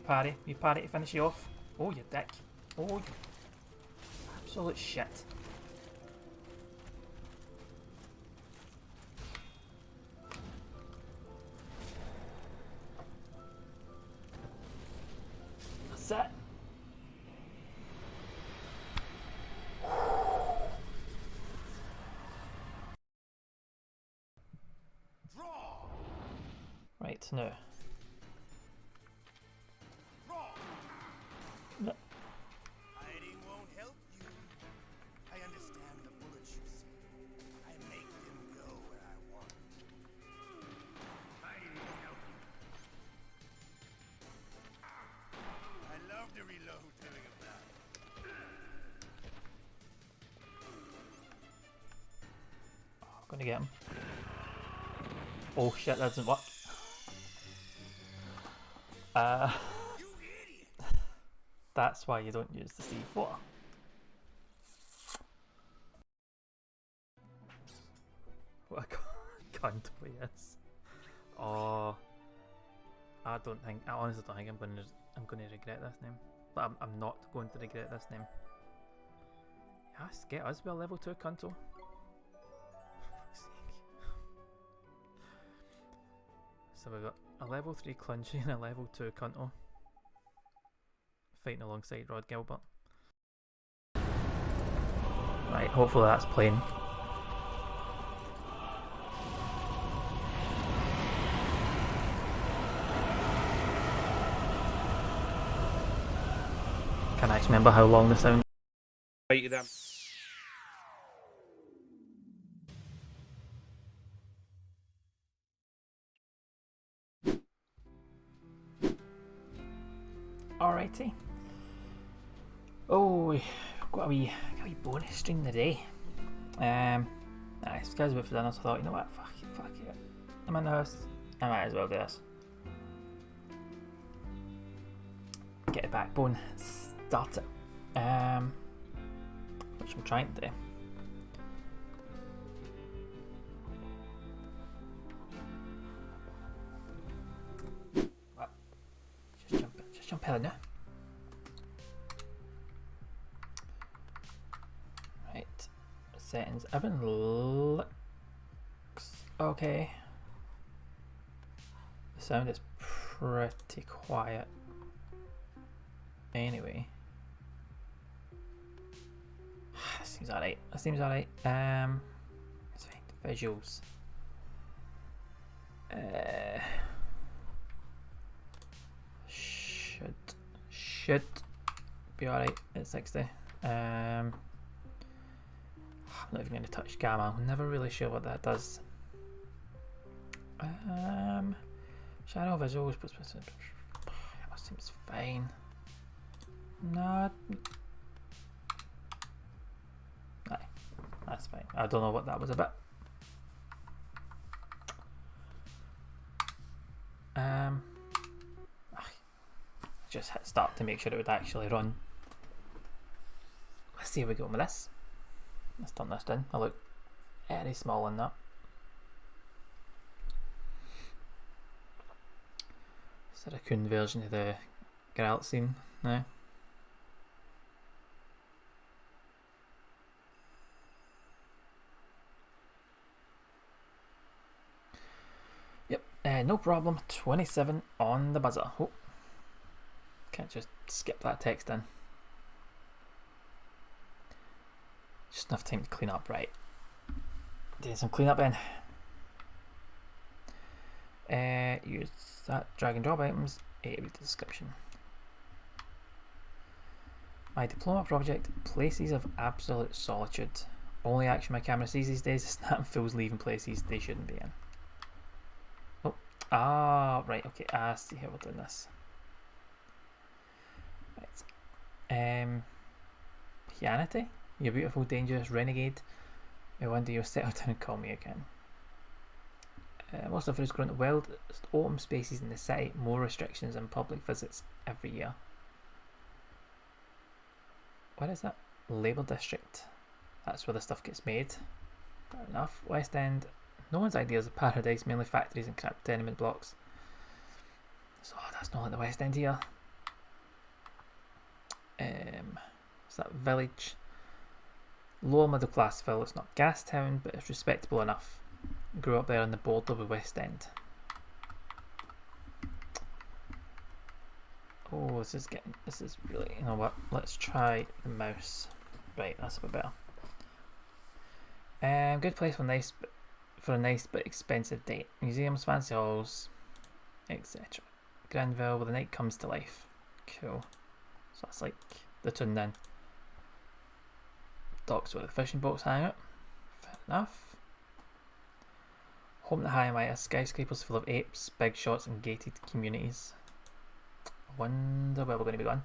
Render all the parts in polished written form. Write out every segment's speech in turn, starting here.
parry. You parry to finish you off. Oh, you dick. Oh, you absolute shit. That's it. Right, now. No. Hiding won't help you. I understand the bullets you see. I make them go where I want. Hiding won't help you. I love to reload doing a battle. I'm gonna get him. Oh shit, that doesn't work. You idiot! That's why you don't use the C4. What a cunt he is. Oh, I honestly don't think I'm gonna regret this name. But I'm not going to regret this name. Yes, get us to a level 2 cunto. So we've got a level 3 Clunchy and a level 2 Cunto fighting alongside Rod Gilbert. Right, hopefully that's playing. Can't actually remember how long the sound. Right them. Alrighty. Oh, we've got a wee bonus stream today. Nice, guys, went for dinner, so I thought, you know what, fuck it. I'm in the house, I might as well do this. Get the backbone, start it. Which I'm trying to do. What? Just jump in now. Right, settings. Everything looks okay. The sound is pretty quiet. Anyway, this seems alright. Let's find visuals. Should be alright at 60. I'm not even going to touch gamma. I'm never really sure what that does. Shadow visuals. That seems fine. No, that's fine. I don't know what that was about. Just hit start to make sure it would actually run. Let's see how we go with this. Let's turn this down. I look very small in that. It's a racoon version of the Geralt scene now. Yep, no problem. 27 on the buzzer. Oh. Can't just skip that text in. Just enough time to clean up, right? Doing some cleanup in. Use that drag and drop items. Read the description. My diploma project, Places of Absolute Solitude. Only action my camera sees these days is snap fools leaving places they shouldn't be in. Oh, right, okay. I see how we're doing this. Right. Pianity, you beautiful, dangerous renegade. One day you'll settle down and call me again. Most of it is growing wild open spaces in the city, more restrictions and public visits every year. What is that? Labour District. That's where the stuff gets made. Fair enough. West End. No one's ideas of paradise, mainly factories and crap tenement blocks. So that's not like the West End here. It's that village. Lower middle class Phil. It's not gas town, but it's respectable enough. Grew up there on the border with West End. Oh, this is really, you know what? Let's try the mouse. Right, that's a bit better. Good place for a nice but expensive date. Museums, fancy halls, etc. Granville, where the night comes to life. Cool. So that's like the turn then. Docks where the fishing boats hang out. Fair enough. Home to high Maya, skyscrapers full of apes, big shots, and gated communities. I wonder where we're going to be going.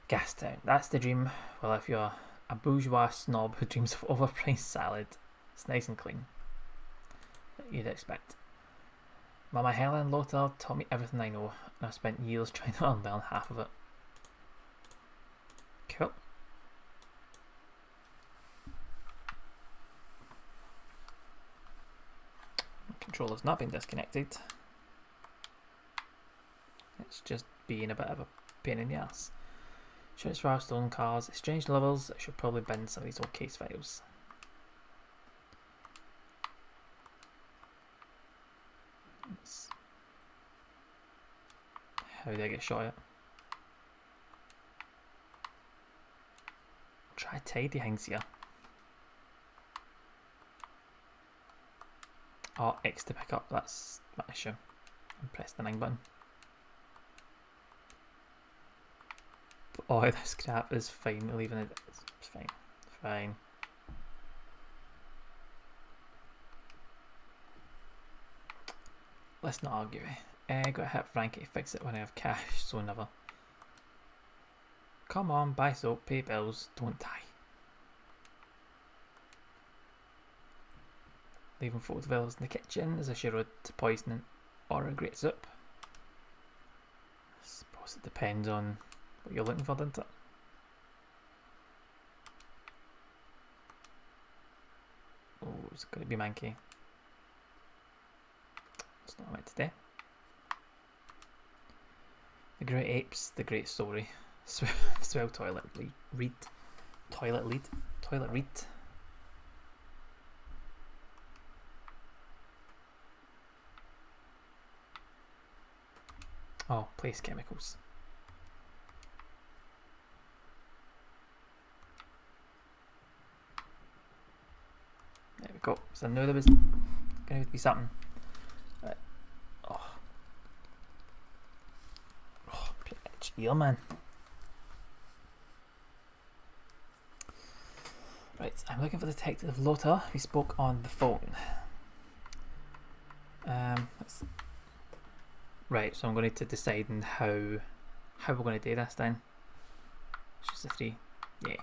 Gastown. That's the dream. Well, if you're a bourgeois snob who dreams of overpriced salad, it's nice and clean. That you'd expect. Mama Helen Lothar taught me everything I know, and I've spent years trying to unlearn half of it. Cool. Controller's not been disconnected. It's just being a bit of a pain in the ass. Shoots for our stolen cars, exchange levels. I should probably bin some of these old case files. How did I get shot at? Try tidy things here. Oh, X to pick up, that's my issue. And press the 9 button. Oh, this crap is fine, leaving it. It's fine. Fine. Let's not argue. Gotta hit Frankie to fix it when I have cash, so never. Come on, buy soap, pay bills, don't die. Leaving photo developers in the kitchen is a sure road to poisoning or a great soup. I suppose it depends on what you're looking for, doesn't it? Oh, it's going to be manky. That's not what I meant to do. The Great Apes, the Great Story. Swell toilet read. Toilet lead. Toilet read. Oh, place chemicals. There we go. So I knew there was going to be something. Right. Oh, pitch here, man. Right, I'm looking for Detective Lothar. We spoke on the phone. Right, so I'm going to decide on how we're going to do this then. It's just a 3. Yeah.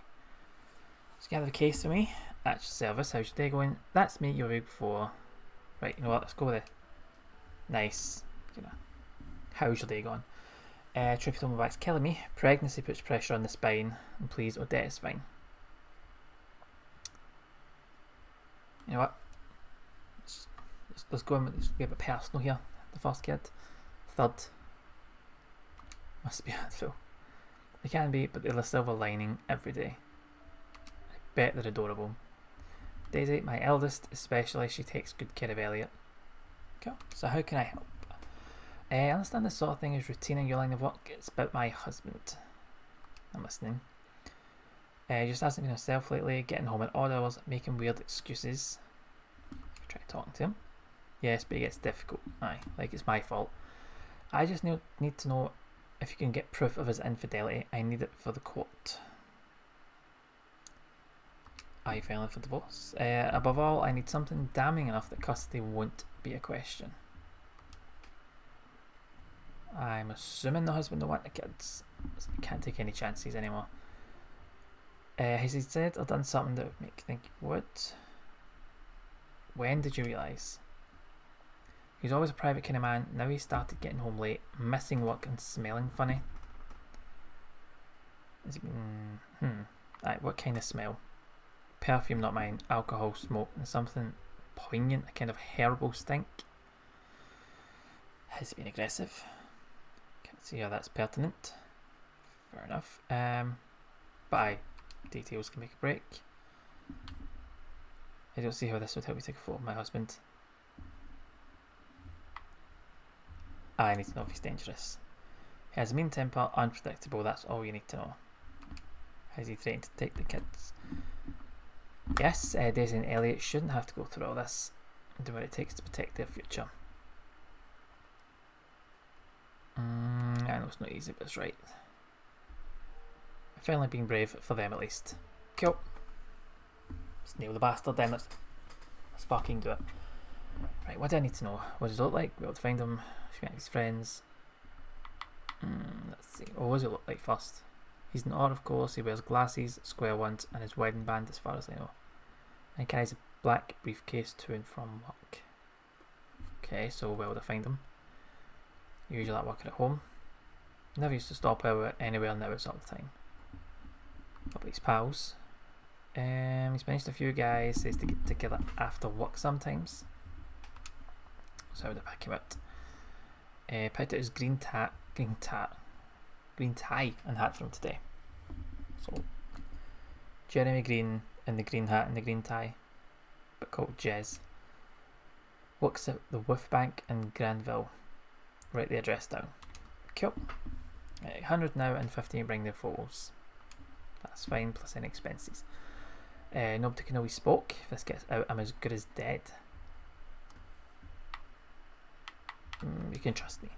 So gather the case for me. That's your service. How's your day going? That's me. You were week before. Right, you know what? Let's go with it. Nice. How's your day going? Triple my back's killing me. Pregnancy puts pressure on the spine. And please, Odette is fine. You know what? Let's go in with this. Be a bit personal here. The first kid. Third. Must be handful. They can be, but they're a silver lining every day. I bet they're adorable. Daisy, my eldest, especially, she takes good care of Elliot. Cool. So how can I help? I understand this sort of thing is routine in your line of work. It's about my husband. I'm listening. He just hasn't been himself lately, getting home at odd hours, making weird excuses. Try talking to him. Yes, but it gets difficult. Aye, like it's my fault. I just need to know if you can get proof of his infidelity. I need it for the court. Are you filing for divorce? Above all, I need something damning enough that custody won't be a question. I'm assuming the husband don't want the kids, so he can't take any chances anymore. Has he said or done something that would make you think he would? When did you realise? He's always a private kind of man. Now he started getting home late, missing work and smelling funny. Is he, Right, what kind of smell? Perfume, not mine. Alcohol, smoke, and something poignant, a kind of herbal stink. Has he been aggressive? Can't see how that's pertinent. Fair enough. But aye, details can make a break. I don't see how this would help me take a photo of my husband. I need to know if he's dangerous. He has a mean temper, unpredictable, that's all you need to know. Has he threatened to take the kids? Yes, Daisy and Elliot shouldn't have to go through all this and do what it takes to protect their future. I know it's not easy, but it's right. Finally being brave for them at least. Cool. Let's nail the bastard then, let's fucking do it. Right, what do I need to know? What does he look like? Be able to find him, meet his friends. Let's see, what does he look like first? He's an odd, of course, he wears glasses, square ones, and his wedding band as far as I know. And he carries a black briefcase to and from work. Okay, so where would I find him? Usually at work or at home. Never used to stop anywhere, now it's all the time. What about his pals? He's mentioned a few guys, says to get together after work sometimes. So how would I pick him out? Picked out his green tie and hat from today. So Jeremy Green in the green hat and the green tie, but called Jez. Works at the Wolf Bank in Granville. Write the address down. Cool. 100 now and 15 bring their photos. That's fine, plus any expenses. Nobody can know we spoke. If this gets out, I'm as good as dead. You can trust me.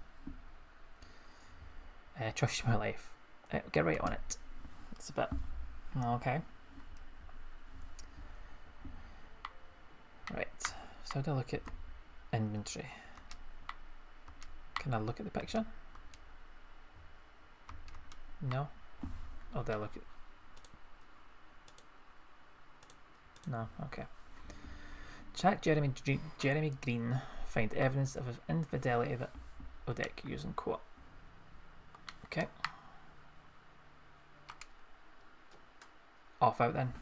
Trust my life. Get right on it. It's a bit. Okay. Right. So how do I look at inventory? Can I look at the picture? No. Oh, do I look at? No. Okay. Check Jeremy Green. Find evidence of infidelity that Odek using quote. Okay. Off out then.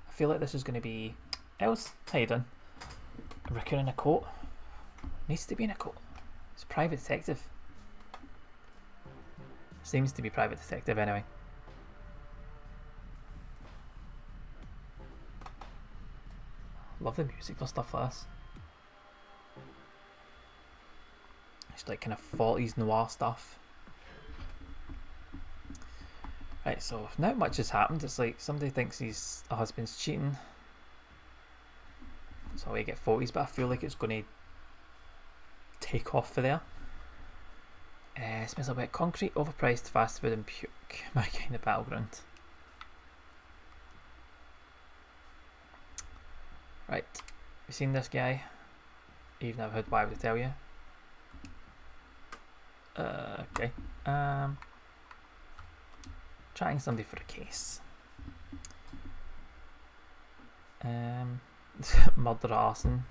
I feel like this is going to be. Els, how you doing? A raccoon in a coat. Needs to be in a coat. It's a private detective. Seems to be private detective anyway. Love the music for stuff like this. It's like kind of 40s noir stuff. Right, so not much has happened. It's like somebody thinks his husband's cheating. So we get 40s, but I feel like it's going to take off for there. Smells a bit concrete, overpriced fast food and puke. My kind of battleground. Right, you've seen this guy. You've never heard why would I tell you? Okay. Trying somebody for a case. Murder, arson.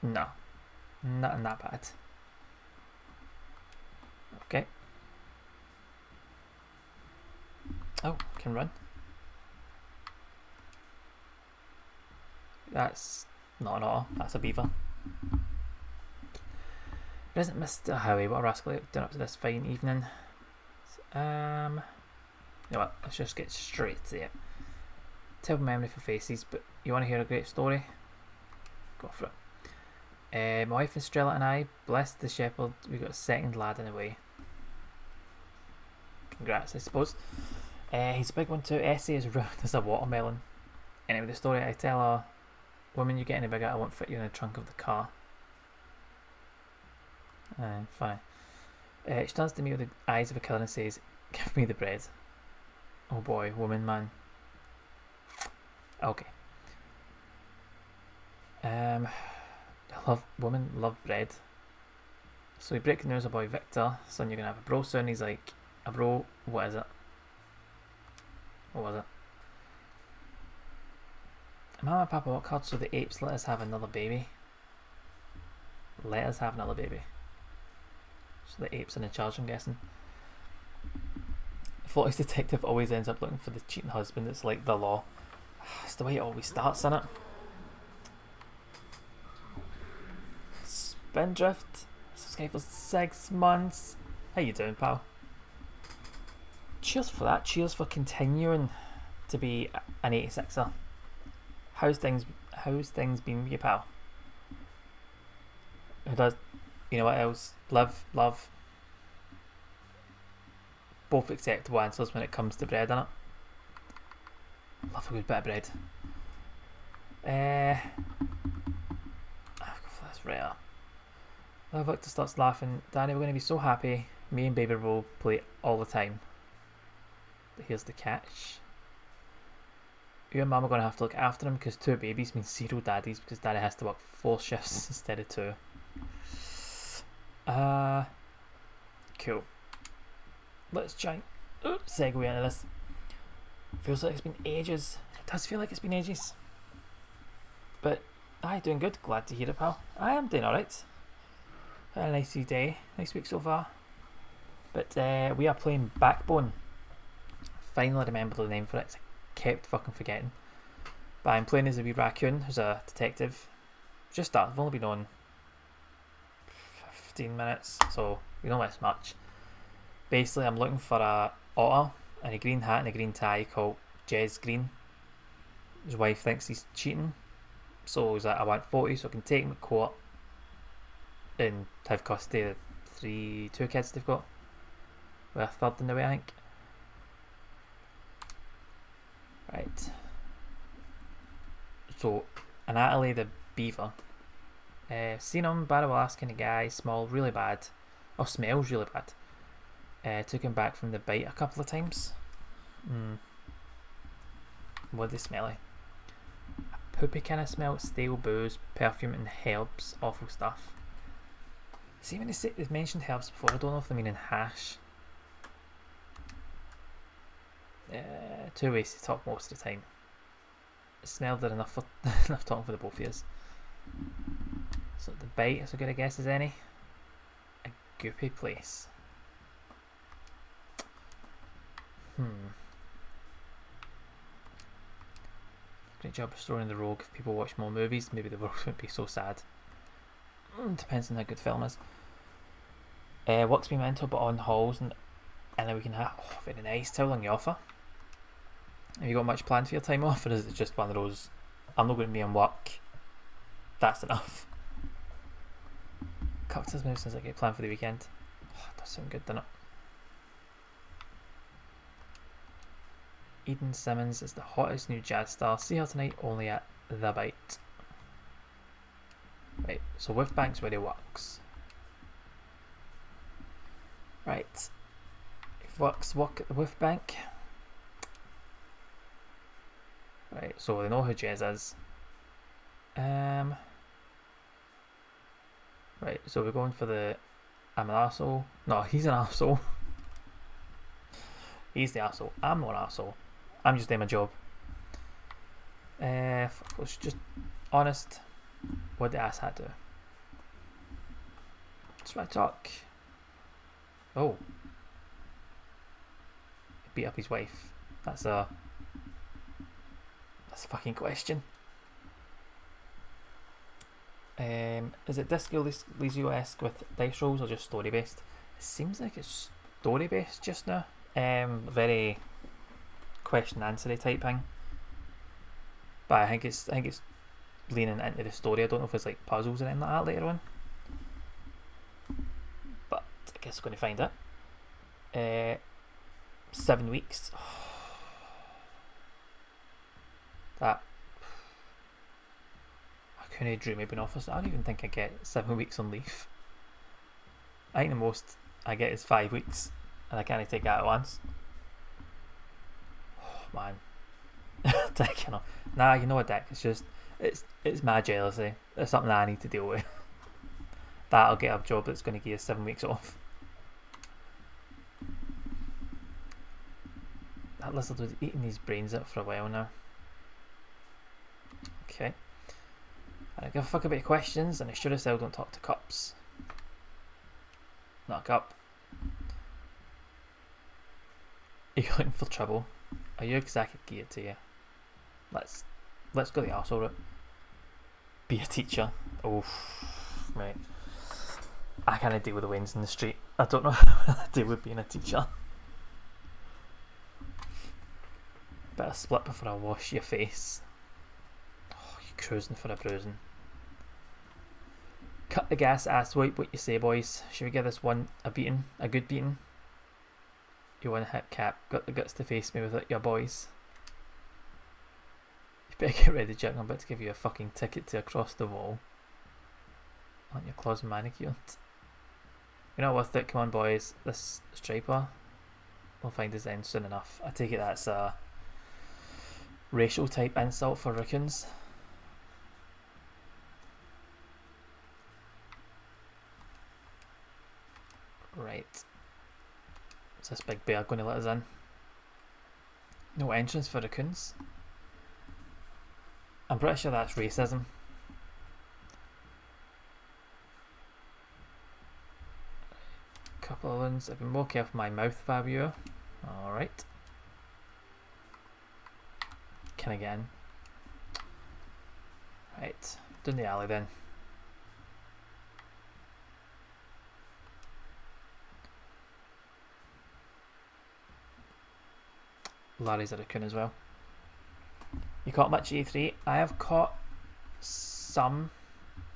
No, nothing that bad. Okay. Oh, can run. That's not an otter, that's a beaver. It isn't Mr. Howie, what a rascal, done up to this fine evening. You know what, let's just get straight to it. Terrible memory for faces, but you want to hear a great story? Go for it. My wife Estrella and I, blessed the shepherd, we got a second lad in the way. Congrats, I suppose. He's a big one too. Essie is round as a watermelon. Anyway, the story I tell her, woman, you get any bigger, I won't fit you in the trunk of the car. Funny. She turns to me with the eyes of a killer and says, give me the bread. Oh boy, woman, man. Okay. Woman love bread. So we break the news of boy Victor, son, you're gonna have a bro soon. He's like, a bro, what is it? What was it? Mama and Papa work hard so the apes let us have another baby. Let us have another baby. So the apes are in charge, I'm guessing. The 40s detective always ends up looking for the cheating husband. It's like the law. It's the way it always starts, isn't it? Spindrift. This guy for 6 months. How you doing, pal? cheers for that. Cheers for continuing to be an 86er. How's things been with you, pal? Who does, you know what else? Live, love. Both acceptable answers when it comes to bread, innit? Love a good bit of bread. I've got for this right up. Victor starts laughing. Danny, we're going to be so happy. Me and Baby will play all the time. But here's the catch. You and Mum are going to have to look after him because 2 babies means 0 daddies because Daddy has to work 4 shifts instead of 2. Cool. Let's try and segue into this. Feels like it's been ages. It does feel like it's been ages. But aye, doing good. Glad to hear it, pal. I am doing alright. Had a nice day. Nice week so far. But we are playing Backbone. Finally remembered the name for it. I kept fucking forgetting. But I'm playing as a wee raccoon who's a detective. Just started. I've only been on 15 minutes, so we don't miss much. Basically, I'm looking for a otter in a green hat and a green tie called Jez Green. His wife thinks he's cheating, so he's like, I want 40 so I can take him to court and have custody of 2 kids they've got, with a third in the way, I think. Right. So, Anatoly the beaver. Seen him, Barry will asking a guy, small, really bad, or smells really bad. Took him back from the bite a couple of times. What do they smell like? A poopy kind of smell, stale booze, perfume and herbs, awful stuff. See, when they've mentioned herbs before, I don't know if they mean in hash. 2 ways to talk most of the time. It smelled there enough talking for the both of us. So the bite is as good a guess as any. A goopy place. Great job restoring the rogue. If people watch more movies, maybe the world wouldn't be so sad. Depends on how good film is. Work's been mental, but on halls, and then we can have. Oh, very nice. How long you offer? Have you got much planned for your time off, or is it just one of those? I'm not going to be in work. That's enough. Cocktails move sounds like a plan for the weekend. Oh, that does sound good, doesn't it? Eden Simmons is the hottest new jazz star. See her tonight only at The Bite. Right, so Whiffbank's where he works. Right. If works work at the Whiffbank. Right, so they know who Jez is. Right, so we're going for the I'm an arsehole. No, he's an arsehole. He's the arsehole. I'm not an arsehole. I'm just doing my job. Let's just honest. What the ass hat do? That's what I talk. Oh. He beat up his wife. That's a fucking question. Is it Disco Lizio-esque with dice rolls or just story based? It seems like it's story based just now. Very question answery type thing. But I think it's leaning into the story. I don't know if it's like puzzles or anything like that later on. But I guess we're going to find it. 7 weeks. That I couldn't dream of being office. I don't even think I get 7 weeks on leave. I think the most I get is 5 weeks, and I can't take that at once. Oh man, Dick, you know. Nah, you know what, Dick? It's just it's my jealousy. It's something that I need to deal with. That I'll get a job that's going to give us 7 weeks off. That lizard was eating his brains out for a while now. Okay. I don't give a fuck about your questions, and I sure as hell don't talk to cops. Not a cop. Are you looking for trouble? Are you exactly geared to you? Let's go the arsehole route. Be a teacher. Oh, right. I can't deal with the winds in the street. I don't know how to deal with being a teacher. Bit of split before I wash your face. Oh, you cruising for a bruising. Cut the gas, ass wipe. What you say, boys? Should we give this one a beating? A good beating? You one hit cap. Got the guts to face me with it, your boys. You better get ready, Jack. I'm about to give you a fucking ticket to across the wall. Aren't your claws manicured? You're not worth it. Come on, boys. This striper will find his end soon enough. I take it that's a racial type insult for raccoons. Right. Is this big bear going to let us in? No entrance for raccoons? I'm pretty sure that's racism. Couple of ones. I've been more careful with my mouth, Fabio. Alright. Can again. Right. Down the alley then. Larry's a raccoon as well. You caught much E3? I have caught some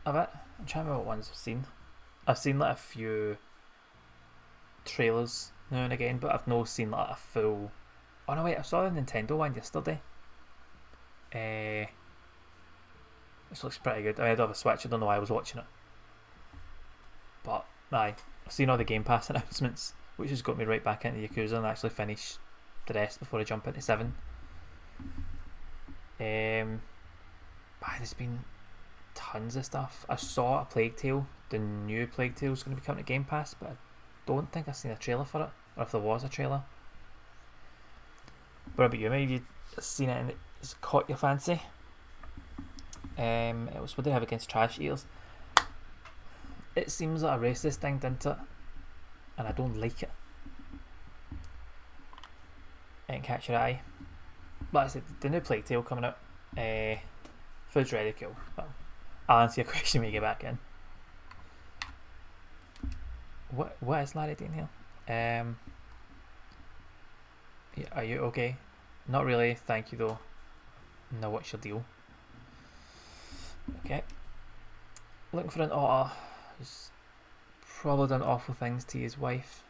of it. I'm trying to remember what ones I've seen. I've seen like a few trailers now and again, but I've not seen like a full. Oh no, wait! I saw the Nintendo one yesterday. This looks pretty good. I mean, I don't have a Switch. I don't know why I was watching it, but aye, I've seen all the Game Pass announcements, which has got me right back into Yakuza and actually finish the rest before I jump into 7. There's been tons of stuff. I saw a Plague Tale. The new Plague Tale is going to be coming to Game Pass, but I don't think I've seen a trailer for it, or if there was a trailer. What about you? Maybe you've seen it and it's caught your fancy. It was what they have against trash eaters. It seems like a racist thing, didn't it? And I don't like it. It didn't catch your eye. But I said the new Plague Tale coming out. Food's ready to kill. Well, I'll answer your question when you get back in. What is Larry doing here? Yeah, are you okay? Not really, thank you though. No, what's your deal? Okay. Looking for an otter. He's probably done awful things to his wife.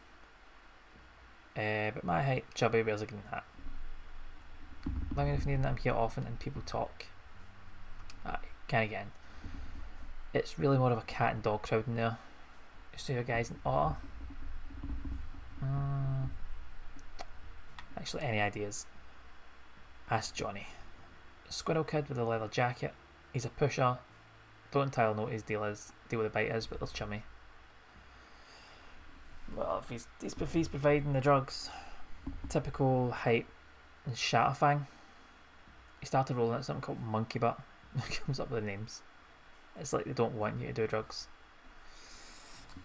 But my height, chubby, wears a green hat. Let me know if you need that. I'm here often and people talk. Can again. It's really more of a cat and dog crowd in there. So your guys an otter. Actually, any ideas? Ask Johnny. A squirrel kid with a leather jacket. He's a pusher. Don't entirely know what his deal with the bite is, but there's chummy. Well, if he's providing the drugs, typical height and Shatterfang. He started rolling at something called Monkey Butt. Comes up with the names. It's like they don't want you to do drugs.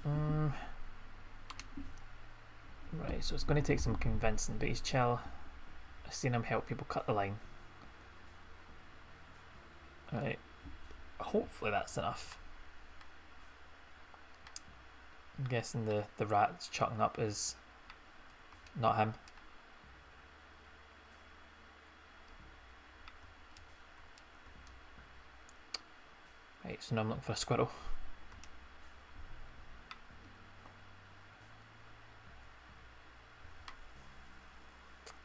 Right, so it's going to take some convincing, but he's chill. I've seen him help people cut the line. Right, hopefully that's enough. I'm guessing the rat that's chucking up is not him. Right, so now I'm looking for a squirrel.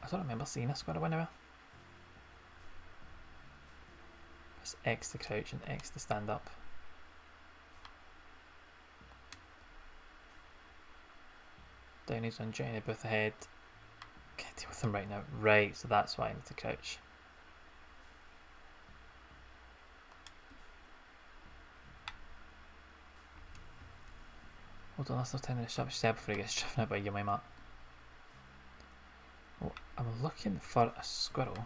I don't remember seeing a squirrel anywhere. Press X to crouch and X to stand up. Downey's on Johnny Booth ahead. Can't deal with him right now. Right, so that's why I need to crouch. Hold on, let's not 10 minutes shop step before he gets driven out by you, my mat. Oh, I'm looking for a squirrel.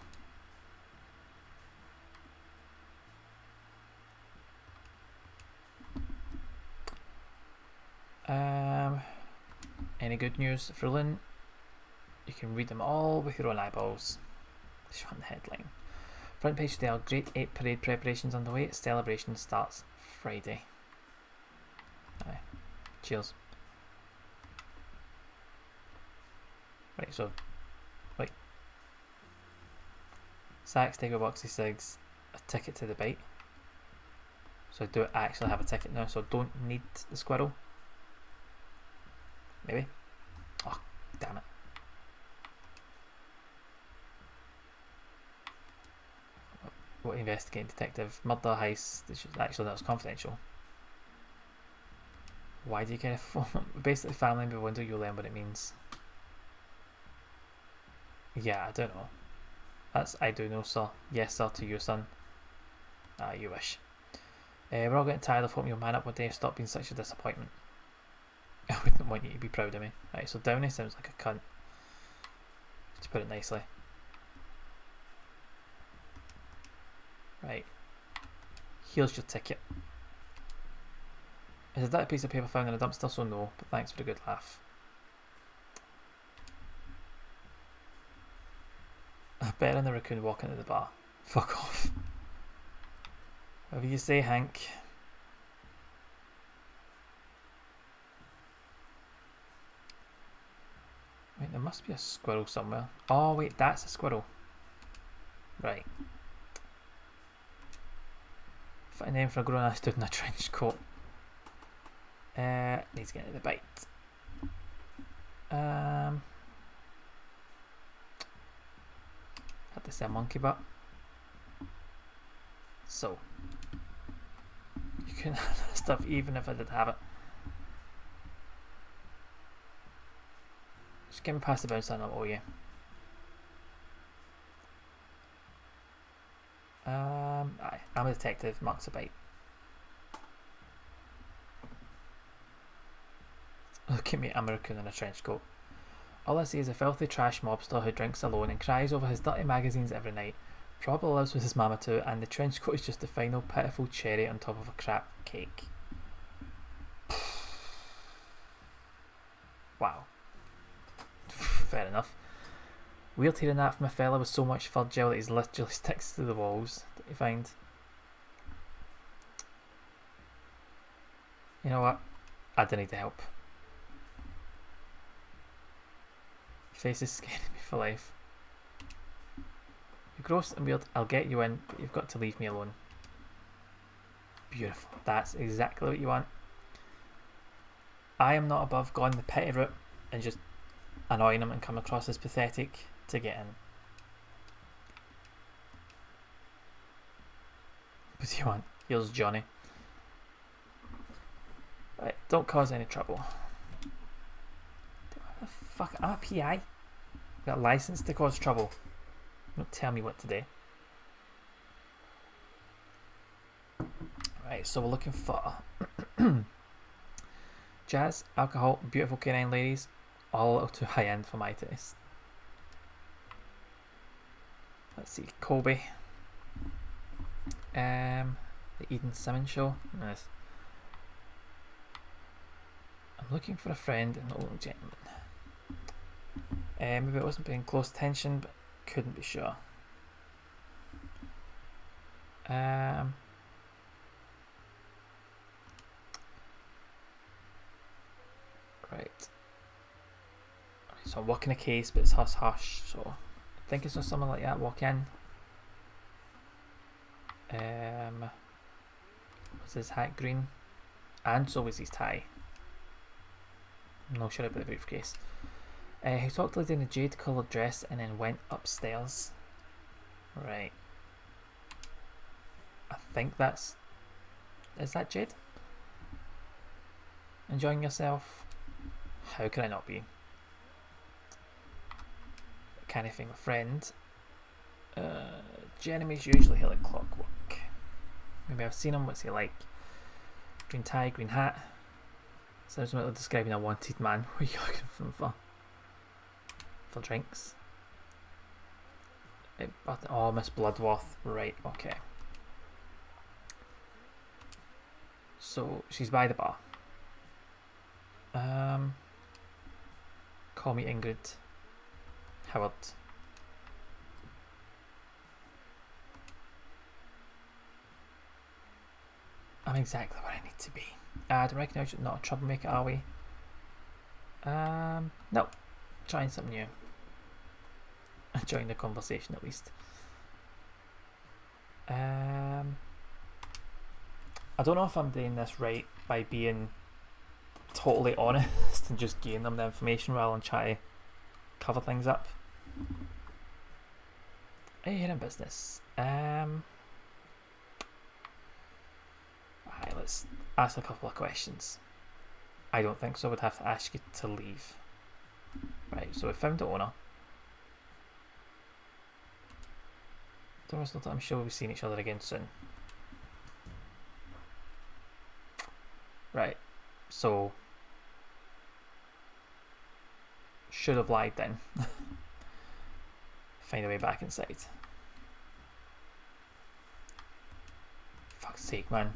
Any good news, Frulin? You can read them all with your own eyeballs. Just want the headline. Front page today are Grade 8 parade preparations underway. Celebration starts Friday. Aye. Cheers. Right, so, wait. Sacks, take a box of cigs, a ticket to the bite. So I do actually have a ticket now, so I don't need the squirrel. Maybe. Oh, damn it. What investigating detective? Murder, heist. Actually, that was confidential. Why do you get a phone? Basically, family member window, you'll learn what it means. Yeah, I don't know. That's I do know, sir. Yes, sir, to you, son. Ah, you wish. We're all getting tired of hoping you'll man up one day and stop being such a disappointment. I wouldn't want you to be proud of me. Right, so Downey sounds like a cunt, to put it nicely. Right. Here's your ticket. Is that a piece of paper found in a dumpster? So no, but thanks for the good laugh. A bear and a raccoon walk into the bar. Fuck off. Whatever you say, Hank. Wait, there must be a squirrel somewhere. Oh wait, that's a squirrel. Right. Fitting name for a grown ass dude in a trench coat. Needs to get into the bite. Had to say a monkey butt. So you can have stuff even if I did have it. Just get me past the bounce and I'll owe you. Aye, I'm a detective, Mark's a bite. Look at me, I'm a raccoon in a trench coat. All I see is a filthy trash mobster who drinks alone and cries over his dirty magazines every night. Probably lives with his mama too, and the trench coat is just the final pitiful cherry on top of a crap cake. Wow. Fair enough. Weird hearing that from a fella with so much fur gel that he's literally sticks to the walls that you find. You know what? I don't need the help. Face is scaring me for life. You're gross and weird, I'll get you in, but you've got to leave me alone. Beautiful. That's exactly what you want. I am not above going the petty route and just annoying him and come across as pathetic to get in. What do you want? Here's Johnny. Right, don't cause any trouble. Fuck, I'm a PI. I've got a license to cause trouble. Don't tell me what to do. Right, so we're looking for jazz, alcohol, beautiful canine ladies, all a little too high end for my taste. Let's see, Kobe. The Eden Simmons show. Nice. I'm looking for a friend and an old gentleman. Maybe it wasn't paying close attention, but couldn't be sure. Right, so I'm working a case, but it's hush hush, so I think it's just something like that. Walk in. Was his hat green? And so was his tie. I'm not sure about the briefcase. He talked to the lady in a jade coloured dress and then went upstairs. Right. I think that's... Is that Jade? Enjoying yourself? How can I not be? Can't I find my friend? Jeremy's usually here like clockwork. Maybe I've seen him. What's he like? Green tie, green hat. Sounds like describing a wanted man. What are you looking for him for? For drinks? Oh, Miss Bloodworth. Right, okay. So, she's by the bar. Call me Ingrid. Howard. I'm exactly where I need to be. I don't recognise you're not a troublemaker, are we? No. Trying something new. Enjoying the conversation at least. I don't know if I'm doing this right by being totally honest and just giving them the information rather than try to cover things up. Are you here in business? Alright, let's ask a couple of questions. I don't think so. I would have to ask you to leave. Right, so we found the owner. I'm sure we'll be seeing each other again soon. Right, so should have lied then. Find a way back inside. Fuck's sake, man.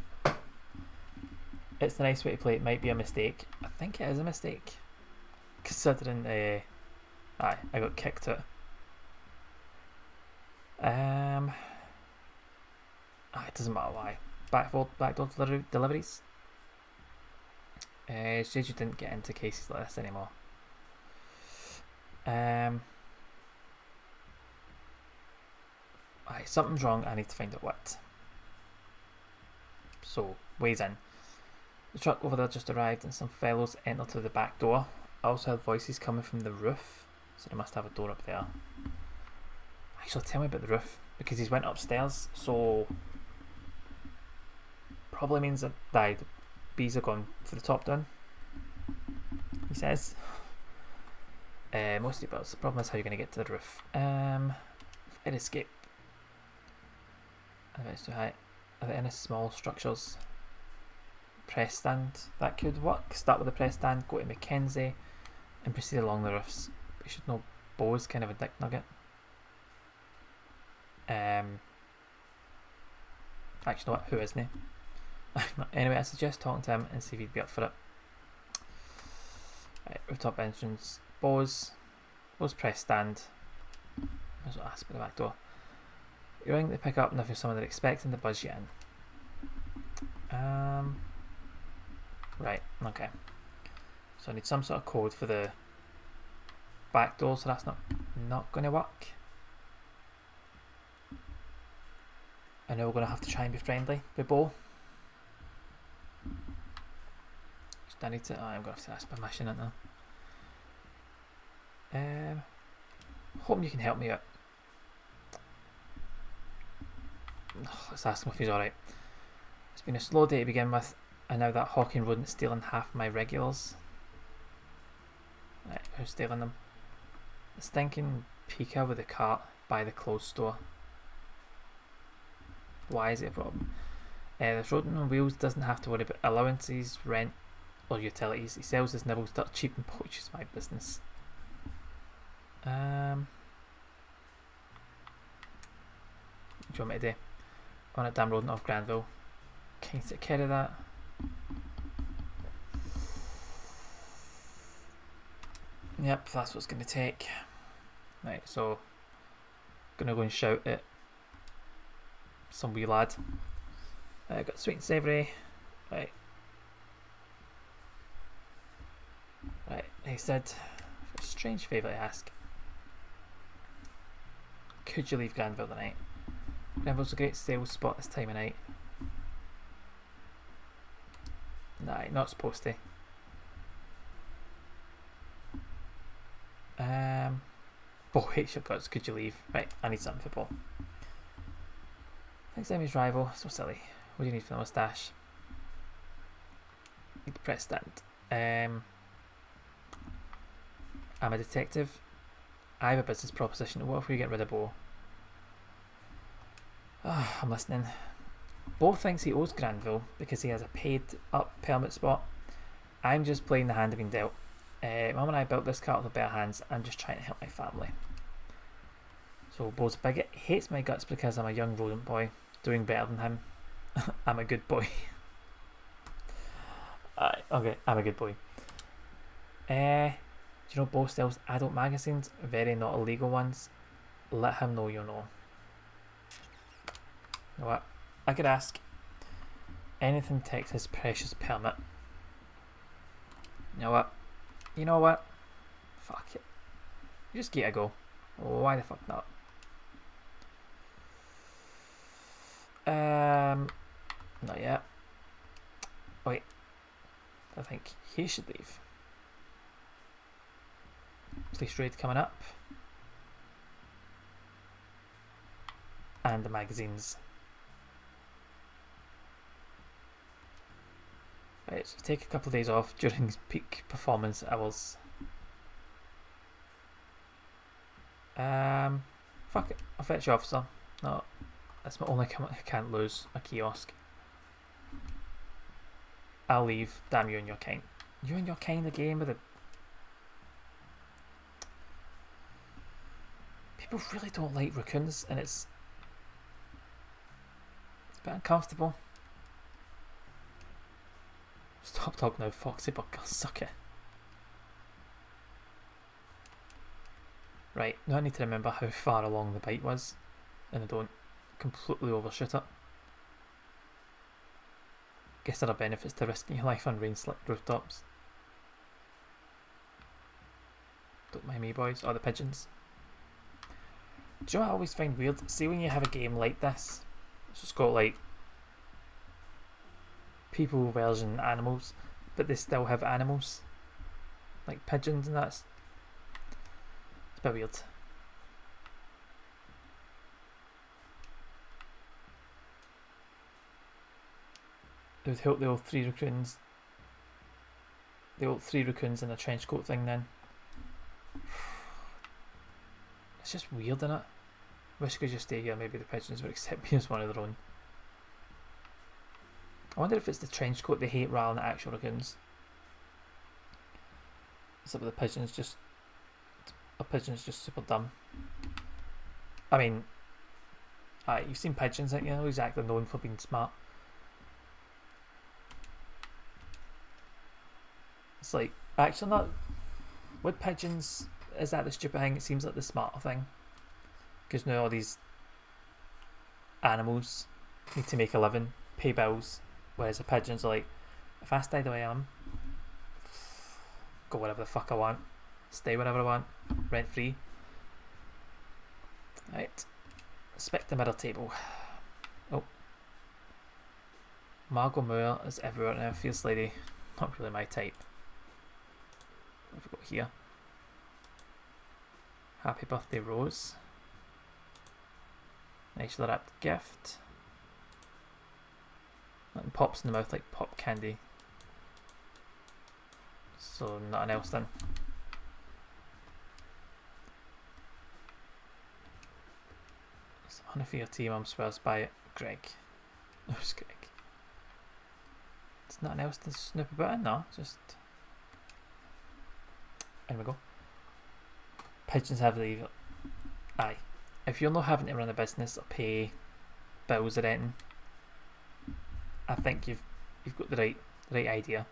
It's a nice way to play. It might be a mistake. I think it is a mistake, considering I got kicked out. It doesn't matter why. Backdoor deliveries. Says you didn't get into cases like this anymore. Something's wrong. I need to find out what. So, ways in. The truck over there just arrived and some fellows entered through the back door. I also heard voices coming from the roof, so they must have a door up there. Actually, tell me about the roof, because he's went upstairs, so probably means that the bees are gone for the top down, he says. Mostly birds. The problem is how you're going to get to the roof. I'd escape. I bet it's too high. Are there any small structures? Press stand, that could work. Start with the press stand, go to Mackenzie, and proceed along the roofs. You should know Bo's kind of a dick nugget. Actually, you know what? Who isn't he? Anyway, I suggest talking to him and see if he'd be up for it. Right, rooftop entrance. Bo's press stand. That's what I asked by the back door. You're ringing to pick up, and if you're someone they're expecting to buzz you in. Right, okay. So I need some sort of code for the back door, so that's not going to work. I know we're going to have to try and be friendly with Bo. I need to. I'm going to have to ask permission, aren't I? Hoping you can help me out. Let's ask him if he's alright. It's been a slow day to begin with, and now that hawking rodent's stealing half my regulars. Right, who's stealing them? The stinking Pika with the cart by the clothes store. Why is it a problem? This rodent on wheels doesn't have to worry about allowances, rent, or utilities. He sells his nibbles dirt cheap and poaches my business. What do you want me to do? On a damn rodent off Granville. Can you take care of that? Yep, that's what it's going to take. Right, so gonna go and shout at some wee lad. Got sweet and savoury. Right. He said, for a strange favour to ask, could you leave Granville tonight? Granville's a great sales spot this time of night. Nah, not supposed to. Bo hates your guts, could you leave? Right, I need something for Bo. Next time his rival, so silly. What do you need for the moustache? Need the press stand. I'm a detective. I have a business proposition. What if we get rid of Bo? I'm listening. Bo thinks he owes Granville because he has a paid up permit spot. I'm just playing the hand I've been dealt. Mum and I built this car with bare hands. I'm just trying to help my family. So Bo's a bigot. Hates my guts because I'm a young rodent boy doing better than him. I'm a good boy. Okay, I'm a good boy. Do you know Bo sells adult magazines? Very not illegal ones. Let him know you know. You know what? I could ask. Anything takes his precious permit. You know what? You know what? Fuck it. You just get a go. Why the fuck not? Not yet. Wait, I think he should leave. Police raid coming up. And the magazines. Right, so take a couple of days off during peak performance hours. Fuck it, I'll fetch you, officer. No, that's my only I can't lose, a kiosk. I'll leave. Damn you and your kind. You and your kind again with the... People really don't like raccoons, and it's a bit uncomfortable. Stop talking now, Foxy, but I'll suck it. Right, now I need to remember how far along the bite was, and I don't completely overshoot it. Guess there are benefits to risking your life on rain-slicked rooftops. Don't mind me, boys, or the pigeons. Do you know what I always find weird? See, when you have a game like this, it's just got like people version animals, but they still have animals, like pigeons, and that's it's a bit weird. It would help the old three raccoons in a trench coat thing then. It's just weird, innit? Wish I could just stay here, maybe the pigeons would accept me as one of their own. I wonder if it's the trench coat they hate rather than the actual raccoons. Some of the pigeons just... A pigeon's just super dumb. I mean... you've seen pigeons, you know, exactly known for being smart. It's like, actually not... With pigeons, is that the stupid thing? It seems like the smarter thing. Because now all these animals need to make a living, pay bills, whereas the pigeons are like, if I stay the way I am, go wherever the fuck I want, stay wherever I want, rent free. Right, inspect the middle table. Oh, Margot Moore is everywhere now. Fierce lady, not really my type. What have we got here? Happy birthday, Rose. Nicely wrapped gift. Nothing pops in the mouth like pop candy. So nothing else then. Some honey for your tea, Mum swears by it. Greg. Who's Greg? There's nothing else to snoop about in, no? Just... There we go. Pigeons have the... Aye. If you're not having to run a business or pay bills or anything, I think you've got the right idea.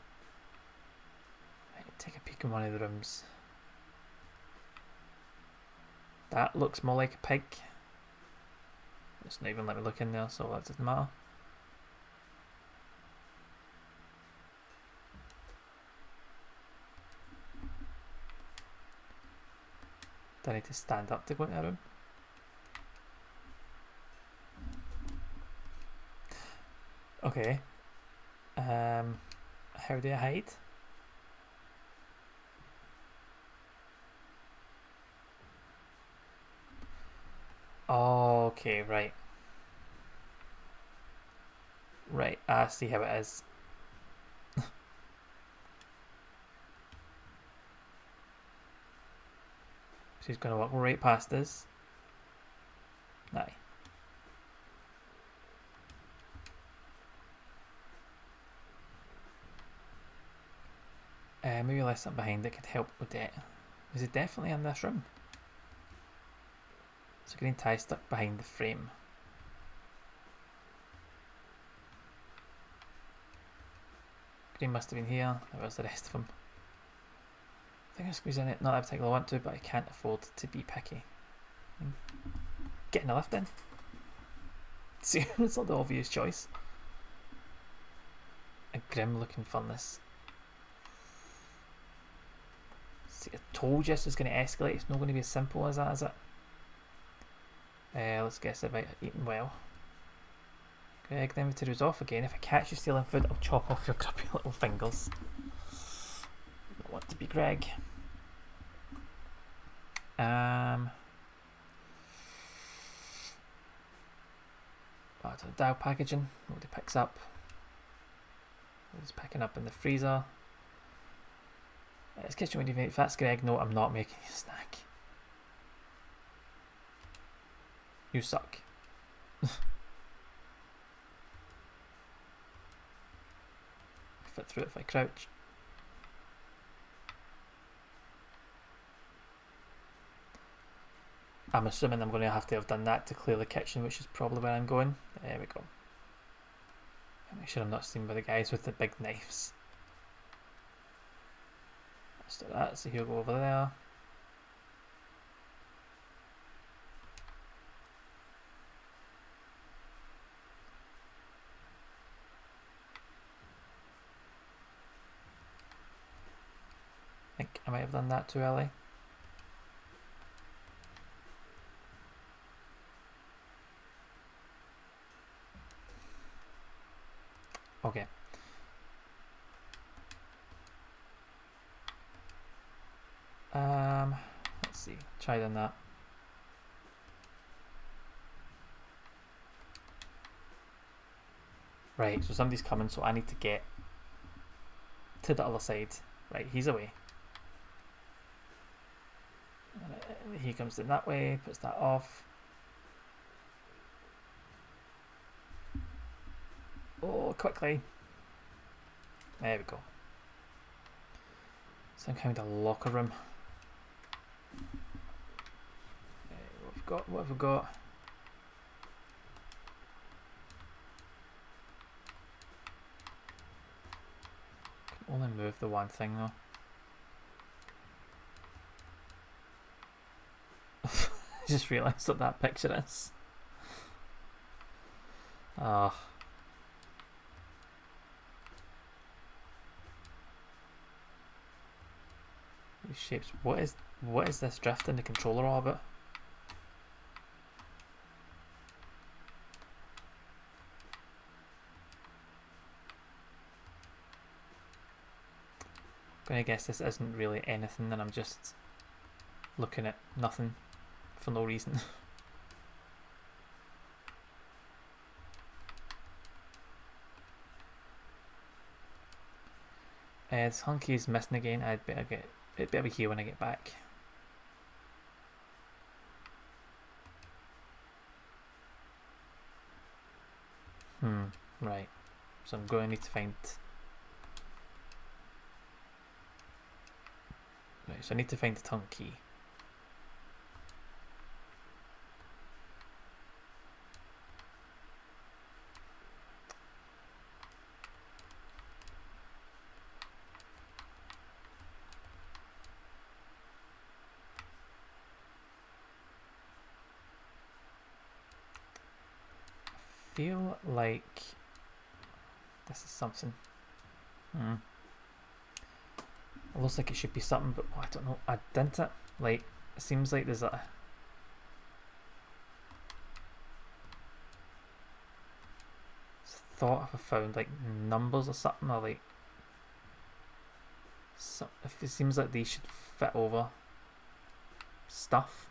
Right, take a peek in one of the rooms. That looks more like a pig. It's not even let me look in there, so that doesn't matter. Do I need to stand up to go into a room? Okay. How do I hide? Okay, right. Right, I see how it is. She's going to walk right past us. Aye. Maybe there's something behind that could help with that. Is it definitely in this room? There's a green tie stuck behind the frame. Green must have been here. Where's the rest of them? I think I'll squeeze in it. Not that I particularly want to, but I can't afford to be picky. Getting a lift in. See, it's not the obvious choice. A grim looking furnace. See, I told you this was going to escalate. It's not going to be as simple as that, is it? Let's guess about eating well. Greg, the inventory was off again. If I catch you stealing food, I'll chop off your grubby little fingers. Don't want to be Greg. Back to the dial packaging. Nobody picks up. Nobody's picking up in the freezer. It's kitchen when you make that's Greg. No, I'm not making you a snack. You suck. Fit through it if I crouch. I'm assuming I'm going to have done that to clear the kitchen, which is probably where I'm going. There we go. Make sure I'm not seen by the guys with the big knives. Let's do that, so he'll go over there. I think I might have done that too early. Okay. Let's see. Try doing that. Right, so somebody's coming, so I need to get to the other side. Right, he's away. And he comes in that way, puts that off. Oh, quickly. There we go. Some kind of locker room. What have we got? What have we got? Can only move the one thing though. I just realised what that picture is. Ah. Oh. These shapes. What is this drift in the controller orbit? I'm gonna guess this isn't really anything, and I'm just looking at nothing for no reason. This hunky is missing again. It better be here when I get back. Right. So I'm going to need to find. Right. So I need to find the tongue key. Feel like this is something. It looks like it should be something, but I don't know. I didn't it. Like, it seems like there's a thought if I found like numbers or something, or like if it seems like they should fit over stuff.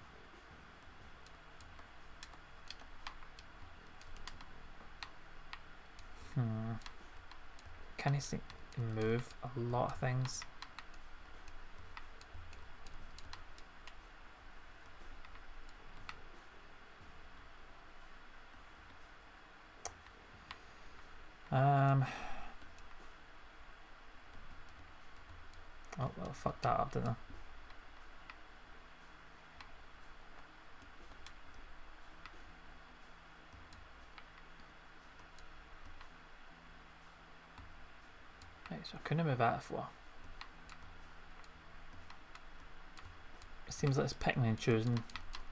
Can I see move a lot of things? Oh well, fuck that up, didn't I? Right, so I couldn't move that before. It seems like it's picking and choosing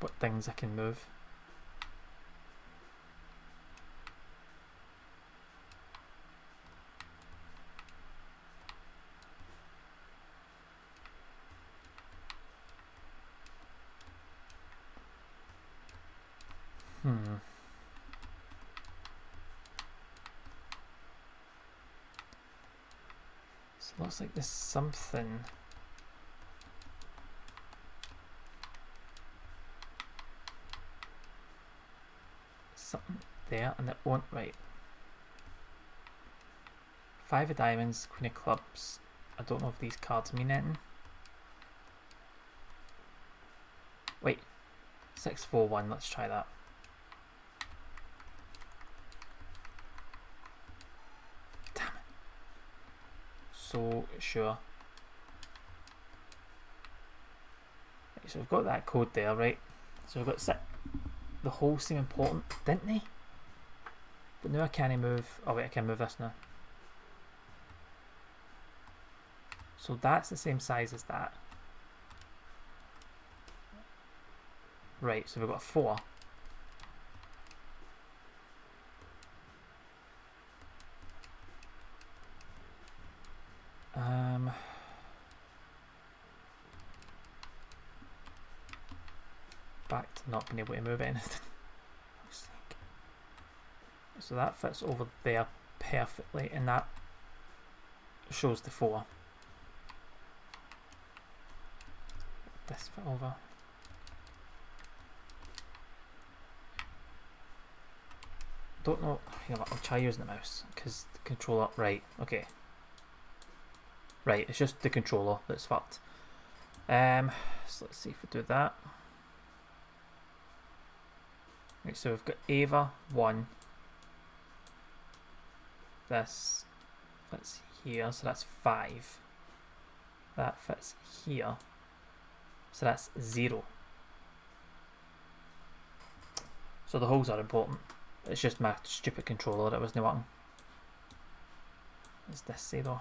what things I can move. Looks like there's something. Something there, and it won't. Right. 5 of diamonds, queen of clubs. I don't know if these cards mean anything. Wait. 6-4-1. Let's try that. Damn it. So sure. Right, so we've got that code there, right? So we've got the holes seem important, didn't they? But now I can't move. Oh wait, I can move this now. So that's the same size as that. Right, so we've got a 4. Back to not being able to move anything. So that fits over there perfectly, and that shows the 4. This fit over. Don't know. You know what, I'll try using the mouse because the controller. Right. Okay. Right. It's just the controller that's fucked. So let's see if we do that. Right. So we've got Ava 1. This fits here, so that's 5. That fits here, so that's 0. So the holes are important. It's just my stupid controller that wasn't working. What's this say though?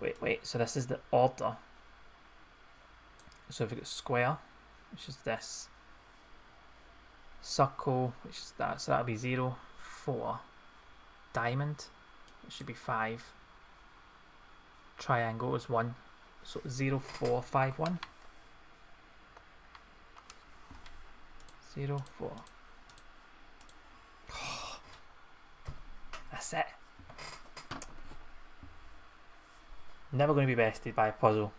Wait. So this is the order. So we've got square, which is this. Circle, which is that, so that'll be 0, 4. Diamond, it should be 5. Triangle is 1, so 0, 4, 5, 1. 0, 4. That's it. Never going to be bested by a puzzle.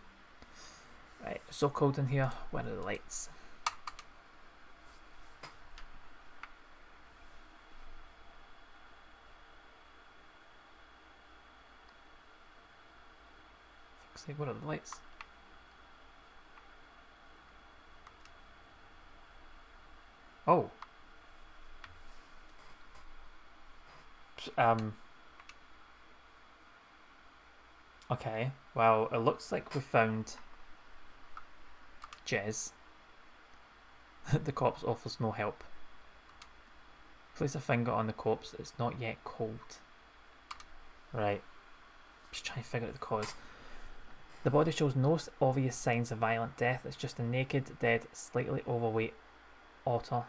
Right, so cold in here. Where are the lights? Fuck's sake, what are the lights? Oh. Okay, well, it looks like we found Jez. The corpse offers no help. Place a finger on the corpse, it's not yet cold. Right. Just trying to figure out the cause. The body shows no obvious signs of violent death, it's just a naked, dead, slightly overweight otter.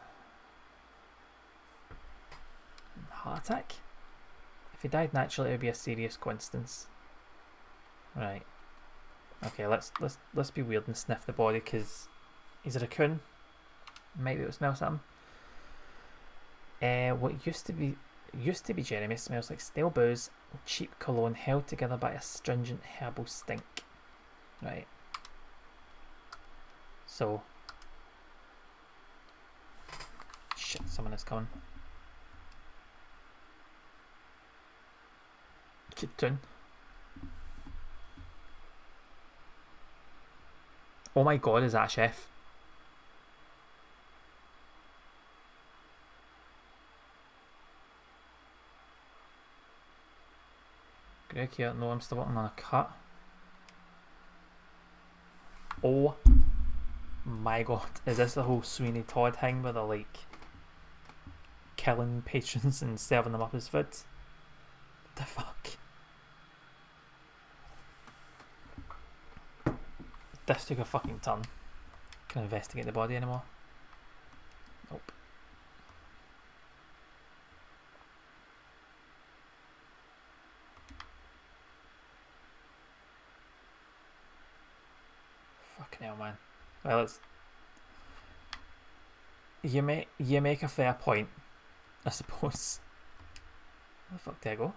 Heart attack? If he died naturally, it would be a serious coincidence. Right. Okay, let's be weird and sniff the body because he's a raccoon. Might be able to smell something. What used to be Jeremy smells like stale booze and cheap cologne held together by a stringent herbal stink. Right. So. Shit, someone is coming. Keep doing. Oh my god, is that a chef? Greg here, no, I'm still working on a cut. Oh my god, is this the whole Sweeney Todd thing where they're like killing patrons and serving them up as food? What the fuck? This took a fucking turn. Can I investigate the body anymore? Nope. Fucking hell, man. Well, it's you make a fair point, I suppose. Where the fuck did I go?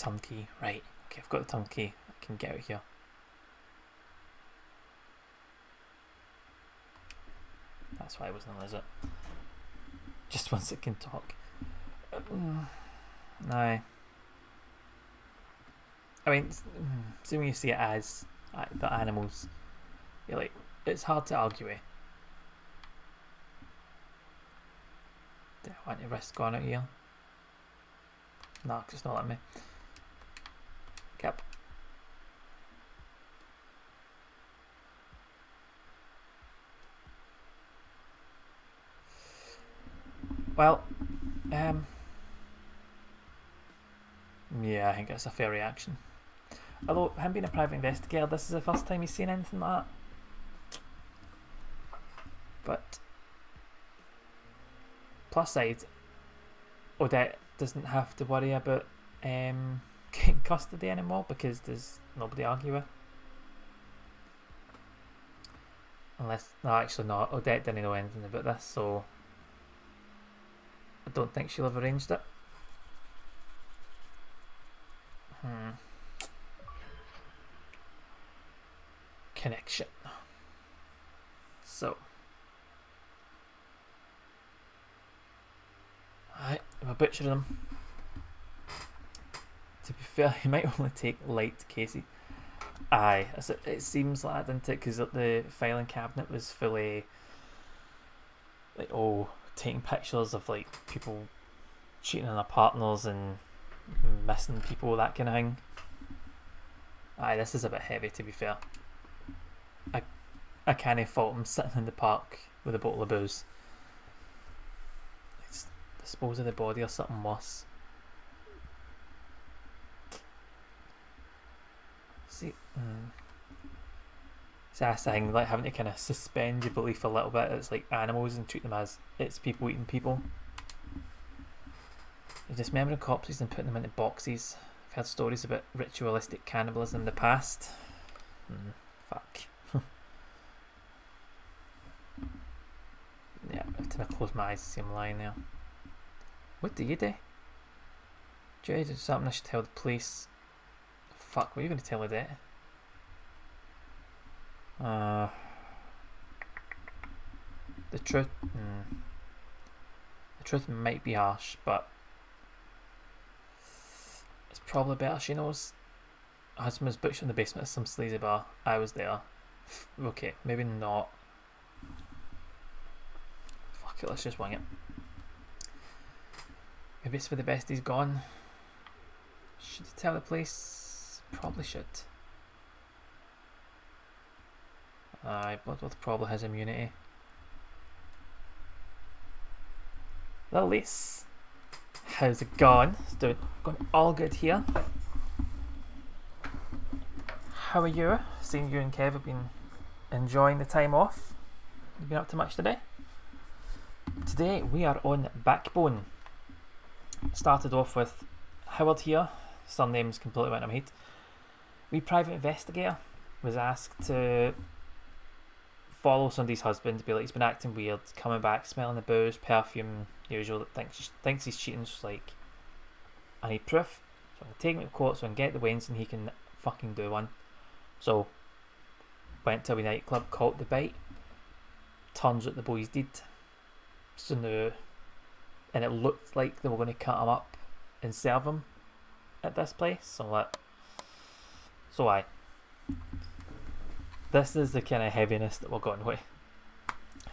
turnkey. Right, okay, I've got the turnkey. I can get out of here. That's why I wasn't a lizard. Just once it can talk. No. I mean, see when you see it as the animals, you're like, it's hard to argue with. Do I want to risk going out here? No, because it's not letting me. Yep. Well, yeah, I think that's a fair reaction. Although, him being a private investigator, this is the first time he's seen anything like that. But, plus side, Odette doesn't have to worry about getting custody anymore because there's nobody to argue with. Unless, no, actually not. Odette didn't know anything about this, so I don't think she'll have arranged it. Connection. So, alright, I'm butchering them. To be fair, he might only take light Casey. Aye, it seems like that, didn't it? Because the filing cabinet was fully like, taking pictures of like people cheating on their partners and missing people, that kind of thing. Aye, this is a bit heavy, to be fair. I can't fault him sitting in the park with a bottle of booze. Let's dispose of the body or something worse. See, it's that thing, like having to kind of suspend your belief a little bit. It's like animals and treat them as it's people eating people. You're dismembering corpses and putting them into boxes. I've heard stories about ritualistic cannibalism in the past. Fuck. Yeah, I have to close my eyes to see him lying there. What do you do? Do you do something I should tell the police? Fuck, what are you going to tell her that? The truth. The truth might be harsh, but it's probably better she knows. Her husband was butchered in the basement of some sleazy bar. I was there. Okay, maybe not. Fuck it, let's just wing it. Maybe it's for the best he's gone. Should he tell the police? Probably should. Bloodworth probably has immunity. Well, Lise, how's it going? It's going all good here. How are you? Seeing you and Kev have been enjoying the time off. You been up to much today? Today we are on Backbone. Started off with Howard here. Surname's completely went in my head. We private investigator was asked to follow somebody's husband, be like, he's been acting weird, coming back, smelling the booze, perfume, usual, that thinks he's cheating. Just like, I need proof, so I'm going to take him to court so I can get the wins and he can fucking do one. So went to a nightclub called The Bite. Turns out the boys did. So now, and it looked like they were going to cut him up and serve him at this place. So aye. This is the kind of heaviness that we're going with.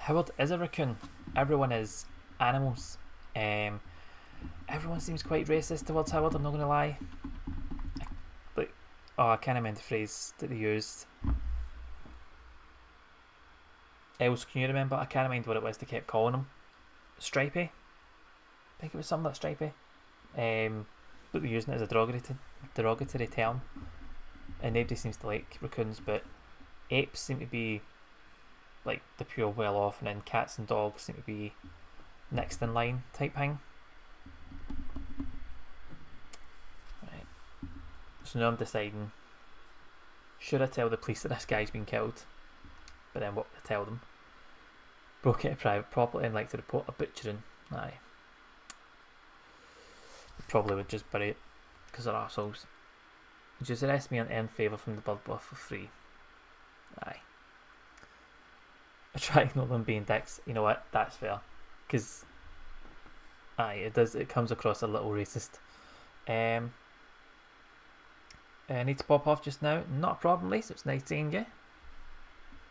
Howard is a raccoon. Everyone is animals. Everyone seems quite racist towards Howard, I'm not going to lie. I can't remember the phrase that they used. Else, can you remember? I can't remember what it was they kept calling him. Stripey? I think it was something like Stripey. But they're using it as a derogatory term. And nobody seems to like raccoons, but apes seem to be like the pure well off, and then cats and dogs seem to be next in line type thing. Right. So now I'm deciding, should I tell the police that this guy's been killed? But then what to tell them? Broke into private property and like to report a butchering. Aye. Probably would just bury it. because they're arseholes. Just arrest me and earn favour from the bloodbath for free. Aye. I try to ignore them being dicks. You know what? That's fair. Because, aye, it comes across a little racist. I need to pop off just now. Not a problem, Lisa. It's nice seeing you.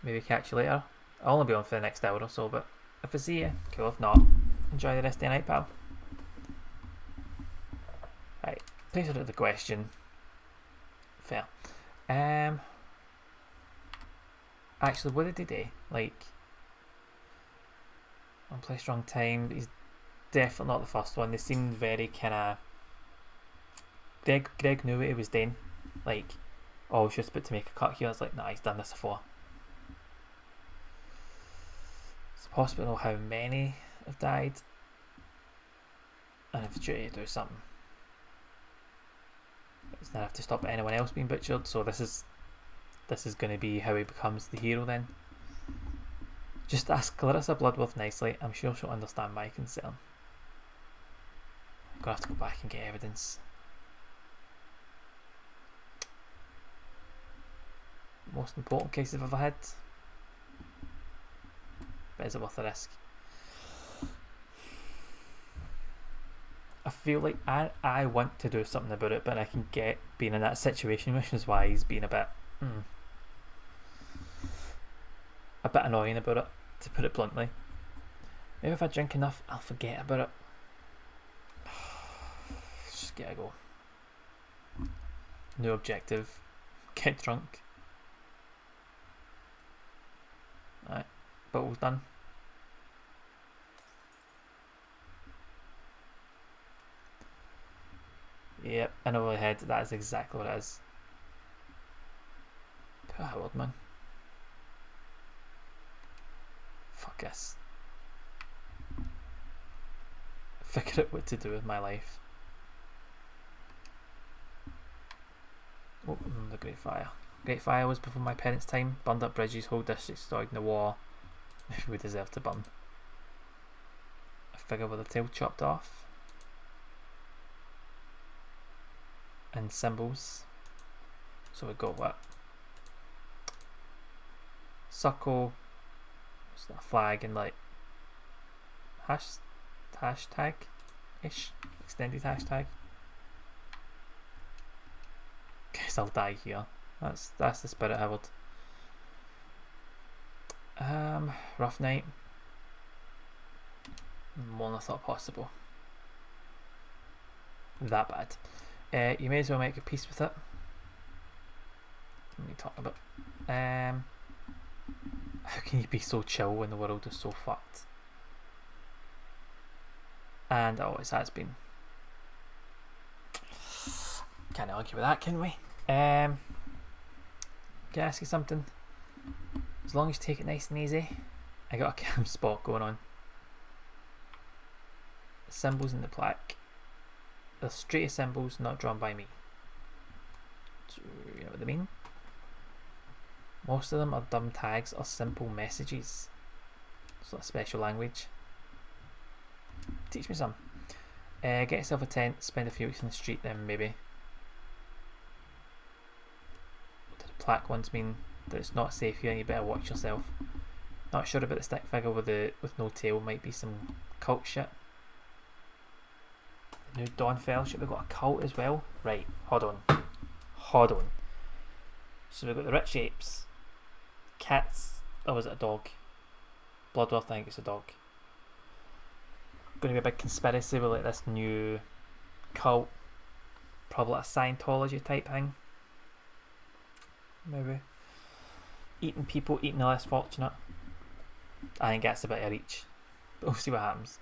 Maybe catch you later. I'll only be on for the next hour or so, but if I see you, cool. If not, enjoy the rest of the night, pal. Right, please answer the question. Fair. Actually, what did he do? Like, on Play Strong Time, he's definitely not the first one. They seemed very kind of... Greg knew what he was doing. Like, oh, I was just about to make a cut here. I was like, nah, he's done this before. It's possible to know how many have died. And if it's due to do something. It's not have to stop anyone else being butchered, so this is going to be how he becomes the hero then. Just ask Clarissa Bloodworth nicely. I'm sure she'll understand my concern. I'm going to have to go back and get evidence. Most important case I've ever had. But is it worth the risk? I feel like I want to do something about it, but I can get being in that situation, which is why he's being a bit annoying about it, to put it bluntly. Maybe if I drink enough, I'll forget about it. Just gotta go. No objective. Get drunk. Alright, bottle's done. Yep, I know in my head that is exactly what it is. Poor Howard, man. Fuck this. Figure out what to do with my life. Oh, the Great Fire. Great Fire was before my parents' time. Burned up bridges, whole districts destroyed in the war. We deserve to burn. A figure with a tail chopped off. And symbols. So we got what? Circle. What's that? Flag and like hashtag ish. Extended hashtag. Guess I'll die here. That's the spirit, Howard. Rough night. More than I thought possible. That bad. You may as well make a peace with it. What are you talking about? How can you be so chill when the world is so fucked? And always has been. Can't argue with that, can we? Can I ask you something? As long as you take it nice and easy. I got a cam spot going on. Symbols in the plaque. They're straight symbols not drawn by me. So, you know what I mean? Most of them are dumb tags or simple messages. It's not special language. Teach me some. Get yourself a tent, spend a few weeks in the street then maybe. What do the plaque ones mean? That it's not safe here and you better watch yourself. Not sure about the stick figure with no tail. Might be some cult shit. The new Dawn Fellowship, we've got a cult as well. Right, hold on. So we've got the rich apes. Cats, or was it a dog? Bloodworth, I think it's a dog. Going to be a big conspiracy with like this new cult. Probably like a Scientology type thing. Maybe. Eating people, eating the less fortunate. I think that's a bit of reach. But we'll see what happens.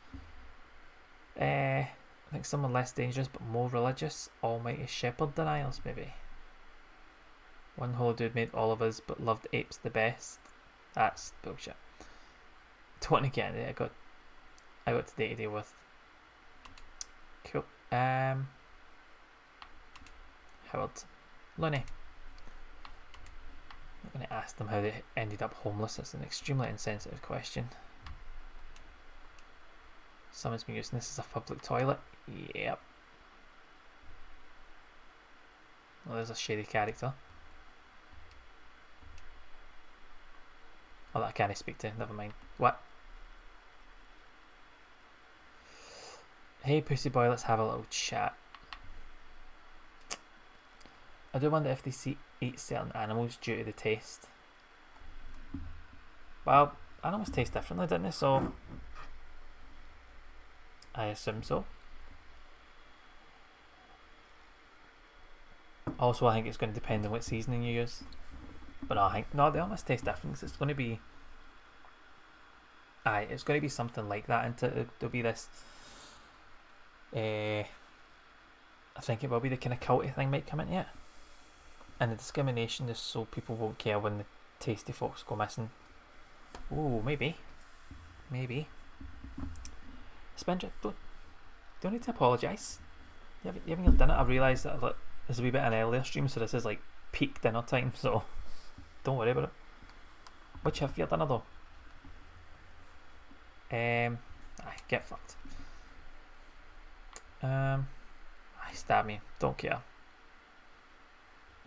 I think someone less dangerous but more religious. Almighty Shepherd denials maybe. One holy dude made all of us but loved apes the best. That's bullshit. Don't want to get into it. I got today to deal with. Cool. Howard. Looney. I'm going to ask them how they ended up homeless. It's an extremely insensitive question. Someone's been using this as a public toilet. Yep. Oh, there's a shady character. Oh, that I can't speak to. Never mind. What? Hey, pussy boy, let's have a little chat. I do wonder if they eat certain animals due to the taste. Well, animals taste differently, don't they? So, I assume so. Also, I think it's going to depend on what seasoning you use. But no, I think no, they almost taste different. It's going to be, it's going to be something like that. And there'll be this. I think it will be the kind of culty thing might come into it, and the discrimination is so people won't care when the tasty folks go missing. Oh, maybe. Spencer, don't need to apologise. You haven't your dinner. I realised that there's a wee bit of an earlier stream, so this is like peak dinner time. So don't worry about it. What'd you have for your dinner though? Get fucked. Stab me. Don't care.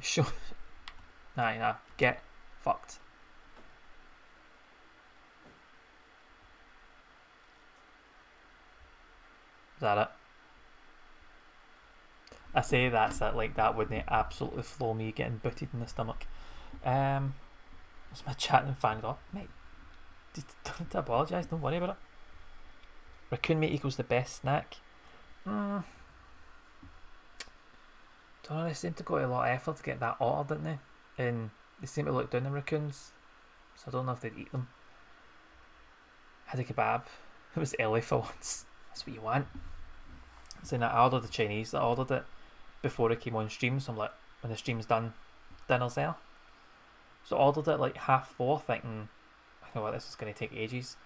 Sure. Nah. Get fucked. Is that it? I say that's it, like that wouldn't absolutely floor me getting booted in the stomach. It's my chatting fan off. Mate, don't need to apologise, don't worry about it. Raccoon meat equals the best snack. Don't know, they seem to go to a lot of effort to get that ordered, didn't they? And they seem to look down on raccoons, so I don't know if they'd eat them. Had a kebab. It was early for once. That's what you want. Saying that I ordered the Chinese, I ordered it before it came on stream, so I'm like, when the stream's done, dinner's there. So I ordered it like 4:30, thinking, I know what, this is going to take ages.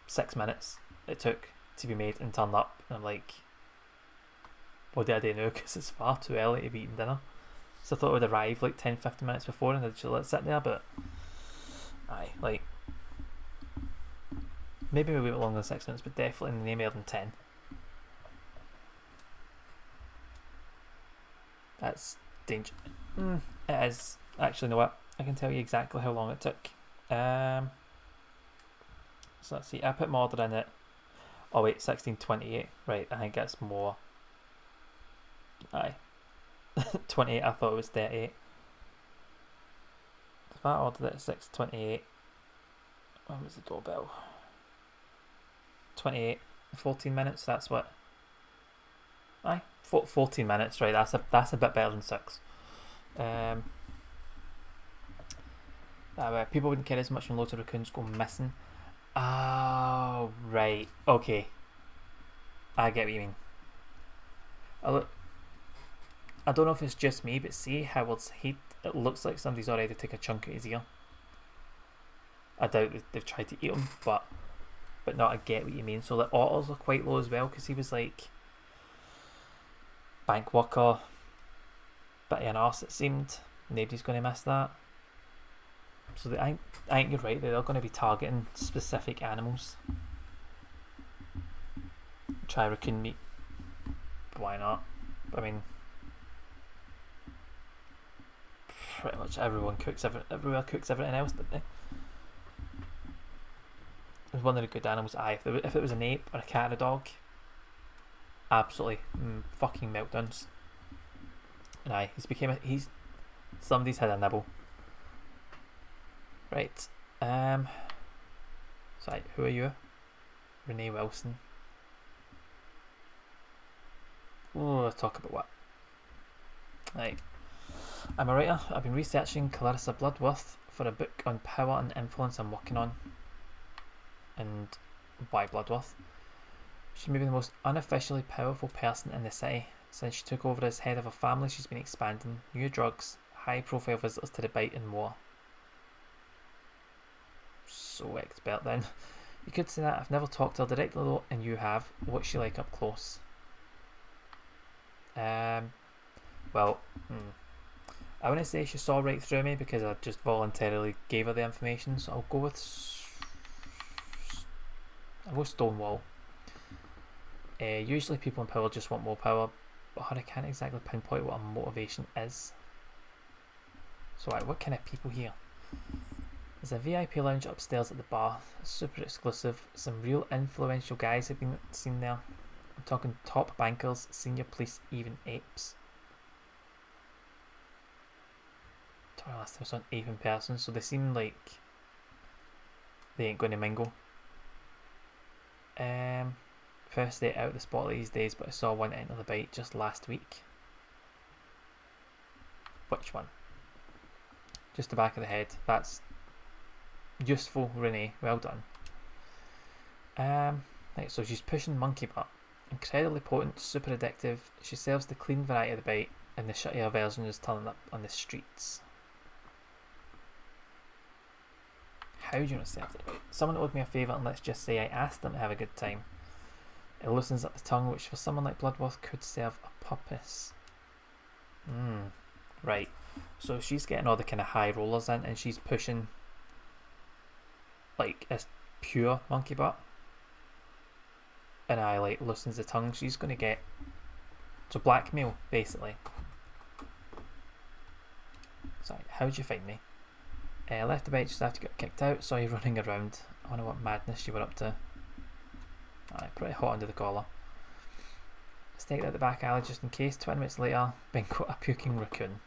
6 minutes it took to be made and turned up, and I'm like, what do I do now? Because it's far too early to be eating dinner. So I thought it would arrive like 10-15 minutes before, and I'd just let it sit there, but like maybe a bit longer than 6 minutes, but definitely no more than 10. That's danger. It is. Actually, you know what? I can tell you exactly how long it took. So let's see. I put my order in it. Oh wait, 16:28. Right, I think that's more. 28. I thought it was 38. If I ordered it at 6:28, when was the doorbell? 28. 14 minutes. That's what. 14 minutes. Right. That's a bit better than 6. People wouldn't care as much when loads of raccoons go missing. Oh, right. Okay. I get what you mean. I don't know if it's just me, but see how it looks like somebody's already took a chunk of his ear. I doubt they've tried to eat him, but no, I get what you mean. So the otters are quite low as well, because he was like bank worker, bit of an arse it seemed. Nobody's going to miss that. So I think you're right. They're going to be targeting specific animals. Try raccoon meat. Why not? I mean, pretty much everywhere cooks everything else, don't they? It was one of the good animals. If it was an ape or a cat or a dog, absolutely fucking meltdowns. And somebody's had a nibble. Right. Sorry, who are you? Renee Wilson. Oh, let's talk about what? Right. I'm a writer. I've been researching Clarissa Bloodworth for a book on power and influence I'm working on. And why Bloodworth? She may be the most unofficially powerful person in the city. Since she took over as head of a family, she's been expanding new drugs, high-profile visitors to the bite, and more. So expert then. You could say that. I've never talked to her directly though, and you have. What's she like up close? Well, I wouldn't say she saw right through me because I just voluntarily gave her the information, so I'll go Stonewall. Usually people in power just want more power, I can't exactly pinpoint what a motivation is. So right, what kind of people here? There's a VIP lounge upstairs at the bar, super exclusive. Some real influential guys have been seen there. I'm talking top bankers, senior police, even apes. Last time I saw an ape in person, so they seem like they ain't going to mingle. First day out of the spotlight these days, but I saw one enter the bite just last week. Which one? Just the back of the head. That's useful, Renee. Well done. Right, so she's pushing monkey butt. Incredibly potent, super addictive. She serves the clean variety of the bite, and the shittier version is turning up on the streets. How do you want to serve the bite? Someone owed me a favour, and let's just say I asked them to have a good time. It loosens up the tongue, which for someone like Bloodworth could serve a purpose. Right. So she's getting all the kind of high rollers in, and she's pushing like a pure monkey butt. And I like loosens the tongue. She's going to get to blackmail basically. Sorry, how'd you find me? Left the bite just after got kicked out. Saw you running around. I wonder what madness you were up to. Pretty hot under the collar. Staked out the back alley just in case. 20 minutes later, bingo, a puking raccoon.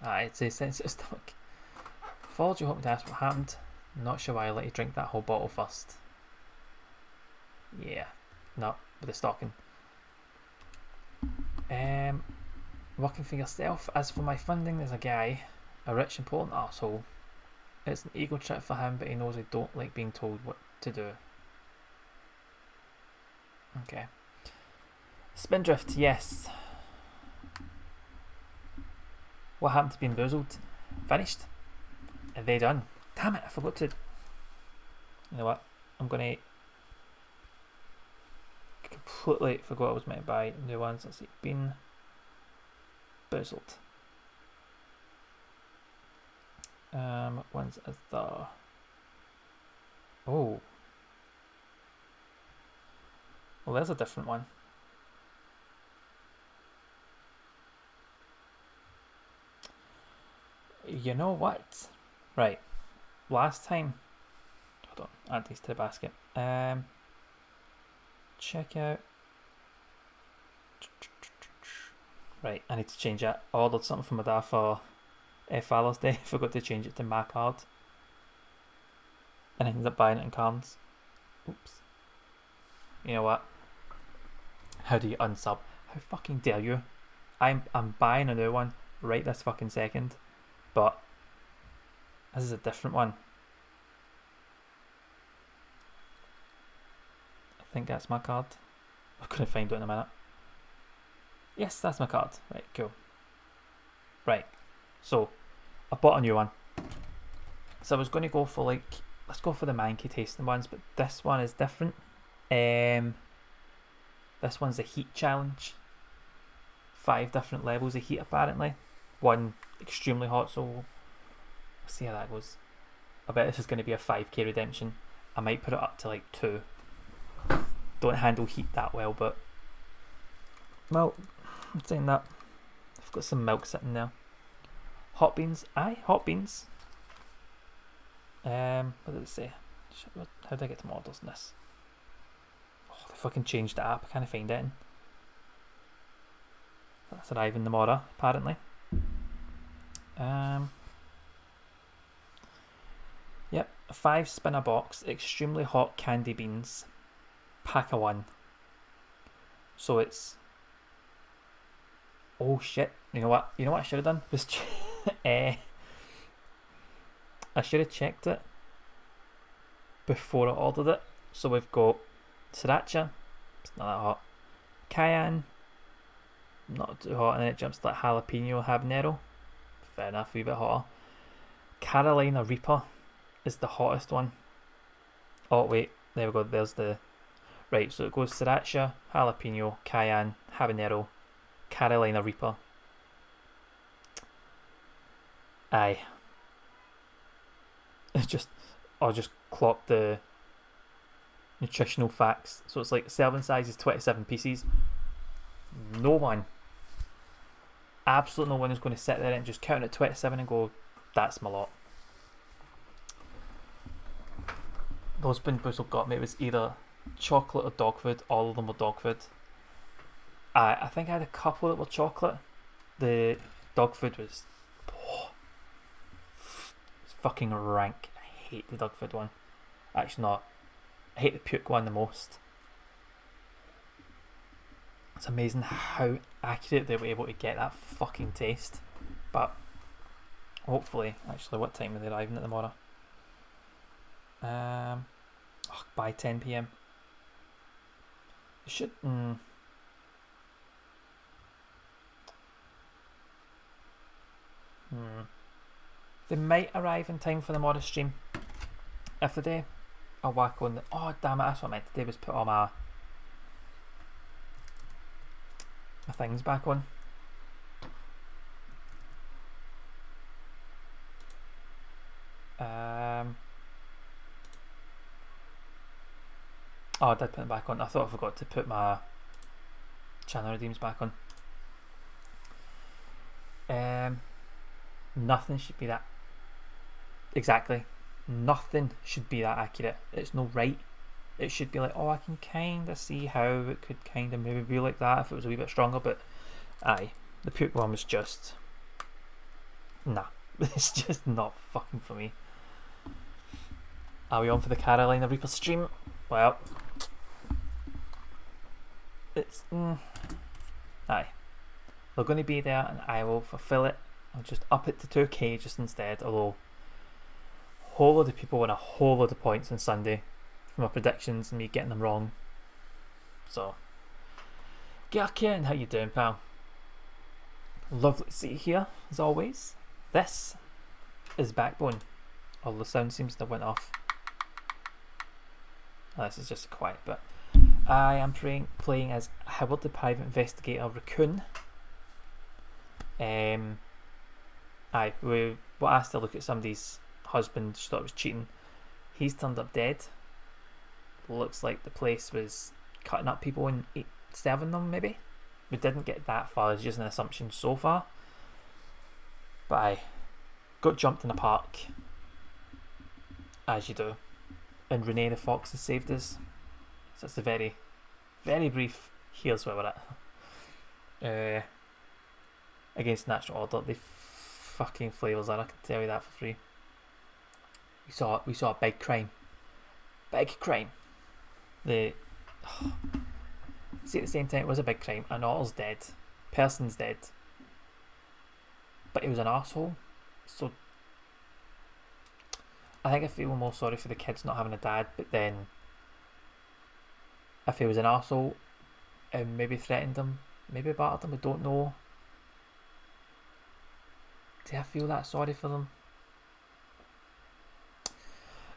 It's a sensitive stomach. Followed you hoping to ask what happened. Not sure why I let you drink that whole bottle first. Yeah, no, with the stocking. Working for yourself. As for my funding, there's a guy, a rich important arsehole. It's an ego trip for him, but he knows I don't like being told what to do. Okay. Spindrift, yes. What happened to being boozled? Finished? Are they done? Damn it, I forgot to... You know what? I'm going to... Completely forgot I was meant to buy new ones. Let's see. Been boozled. One's is the... Oh. Well, there's a different one. You know what? Right. Last time... Hold on. Add these to the basket. Check out... Right, I need to change that. I ordered something from my dad for Father's Day. Forgot to change it to my card. And I ended up buying it in Carnes. Oops. You know what? How do you unsub? How fucking dare you? I'm buying a new one right this fucking second. But this is a different one. I think that's my card. I'm going to find it in a minute. Yes, that's my card. Right, cool. Right, so I bought a new one. So I was going to go for like, let's go for the manky tasting ones, but this one is different. This one's a heat challenge. 5 different levels of heat apparently. One extremely hot, so we'll see how that goes. I bet this is going to be a 5k redemption. I might put it up to like 2. Don't handle heat that well, but well, I'm saying that. I've got some milk sitting there. Hot beans, hot beans. What did it say? How did I get to my orders in this? Oh, they fucking changed the app. I can't find it. That's arriving tomorrow, apparently. Yep, 5 spinner box, extremely hot candy beans, pack of 1. So it's... Oh shit! You know what? I should have done was I should have checked it before I ordered it. So we've got sriracha, it's not that hot. Cayenne, not too hot, and then it jumps to like jalapeno habanero. Fair enough, a wee bit hotter. Carolina Reaper is the hottest one. Oh wait, there we go. There's the right. So it goes sriracha, jalapeno, cayenne, habanero, Carolina Reaper. Aye. It's just, I'll just clock the nutritional facts. So it's like serving size is 27 pieces. No one, absolutely no one is going to sit there and just count at 27 and go, that's my lot. Those bin boozled got me, it was either chocolate or dog food. All of them were dog food. I think I had a couple that were chocolate. The dog food was it's fucking rank. I hate the dog food one. Actually not. I hate the puke one the most. It's amazing how accurate they were able to get that fucking taste. But hopefully, actually, what time are they arriving at tomorrow? By 10 p.m. They should. They might arrive in time for the tomorrow stream. If they do, I'll whack on the. Oh damn it! That's what I meant to do, was put all my things back on. Oh, I did put them back on. I thought I forgot to put my channel redeems back on. Nothing should be that. Exactly. Nothing should be that accurate. It's no right. It should be like, oh, I can kind of see how it could kind of maybe be like that if it was a wee bit stronger, but aye, the puke one was just, nah, it's just not fucking for me. Are we on for the Carolina Reaper stream? Well, it's, aye, they're going to be there and I will fulfill it. I'll just up it to 2k just instead, although a whole load of people win a whole load of points on Sunday from my predictions and me getting them wrong. So, Garkin, how you doing, pal? Lovely to see you here, as always. This is Backbone. All the sound seems to have went off. Oh, this is just a quiet bit. I am playing as Howard the Private Investigator Raccoon. I were asked to look at somebody's husband, she thought it was cheating. He's turned up dead. Looks like the place was cutting up people and serving them, maybe. We didn't get that far, it's just an assumption so far. But I got jumped in a park, as you do, and Renee the Fox has saved us. So it's a very, very brief, here's where we're at. Against Natural Order, they fucking flavours are, I can tell you that for free. We saw a big crime. Big crime. See, at the same time, it was a big crime. An otter's dead. Person's dead. But he was an arsehole. So, I think I feel more sorry for the kids not having a dad, but then if he was an arsehole and maybe threatened them, maybe battered them, I don't know. Do I feel that sorry for them?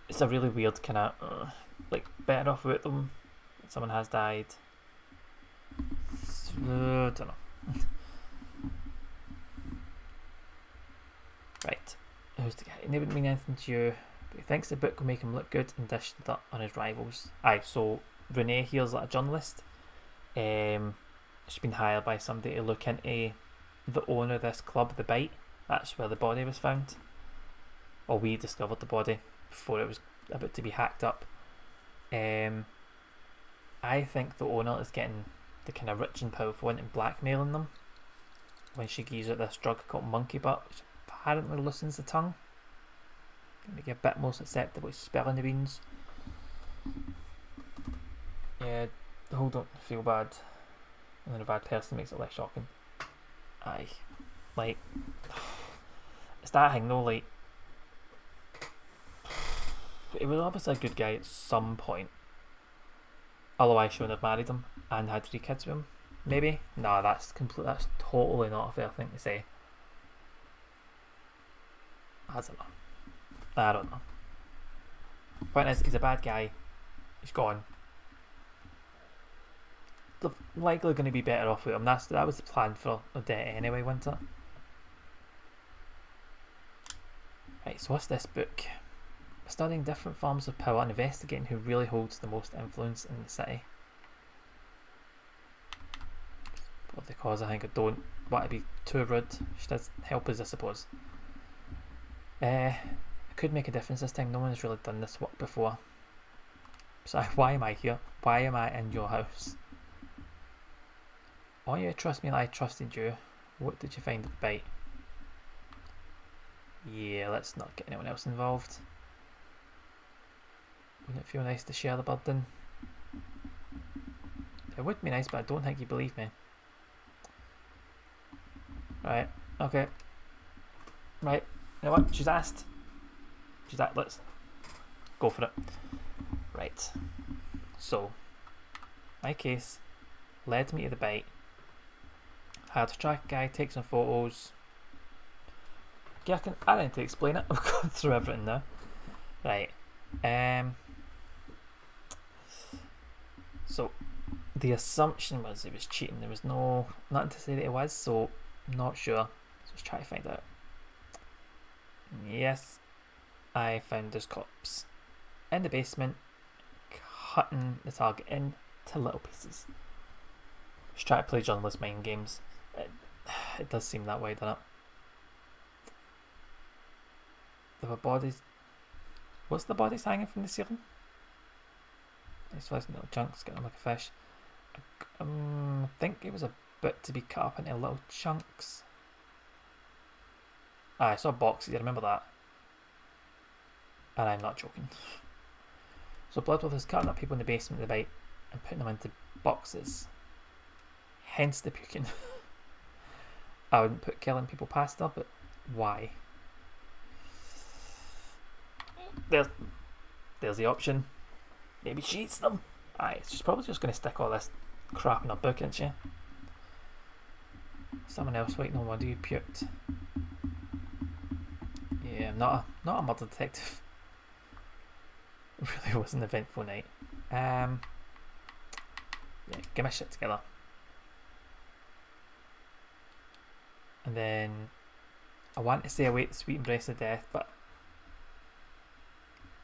It's a really weird kind of, like, better off with them. Someone has died. I don't know. Right. Who's the guy? It wouldn't mean anything to you, but he thinks the book will make him look good and dish the dirt on his rivals. Aye, so Renee here's like a journalist. She's been hired by somebody to look into the owner of this club, The Bite. That's where the body was found. Or we discovered the body before it was about to be hacked up. I think the owner is getting the kind of rich and powerful one and blackmailing them when she gives out this drug called monkey butt, which apparently loosens the tongue. Make it a bit more susceptible to spelling the beans. Yeah, hold on, feel bad. And then a bad person makes it less shocking. Aye. Like, it's that thing though, like, he was obviously a good guy at some point. Otherwise she wouldn't have married him and had 3 kids with him. Maybe? No, that's totally not a fair thing to say. I don't know. Point is, he's a bad guy. He's gone. They're likely going to be better off with him. That was the plan for Odette anyway, wasn't it? Right, so what's this book? Studying different forms of power and investigating who really holds the most influence in the city. Of the cause, I think I don't want to be too rude. She does help us, I suppose. It could make a difference this time. No one's really done this work before. So why am I here? Why am I in your house? Oh, you trust me like I trusted you. What did you find at the bite? Yeah, let's not get anyone else involved. Wouldn't it feel nice to share the burden? It would be nice, but I don't think you believe me. Right, okay. Right, you know what? She's asked. Let's go for it. Right. So, my case led me to the bite. Had to track a guy, take some photos. Yeah, I don't need to explain it. I've gone through everything now. Right. So the assumption was it was cheating. There was nothing to say that it was, so I'm not sure. So let's try to find out. Yes, I found this corpse in the basement, cutting the target into little pieces. Just try to play journalist mind games. It does seem that way, doesn't it? There were bodies. What's the bodies hanging from the ceiling? It's like little chunks, getting like a fish. I think it was a bit to be cut up into little chunks. I saw boxes, I remember that. And I'm not joking. So Bloodworth is cutting up people in the basement of the bite and putting them into boxes. Hence the puking. I wouldn't put killing people past her, but why? There's the option. Maybe she eats them. Aye, she's probably just going to stick all this crap in her book, isn't she? Someone else waiting on wonder you puked. Yeah, I'm not a murder detective. It really was an eventful night. Yeah, get my shit together. And then I want to say await the sweet embrace of death, but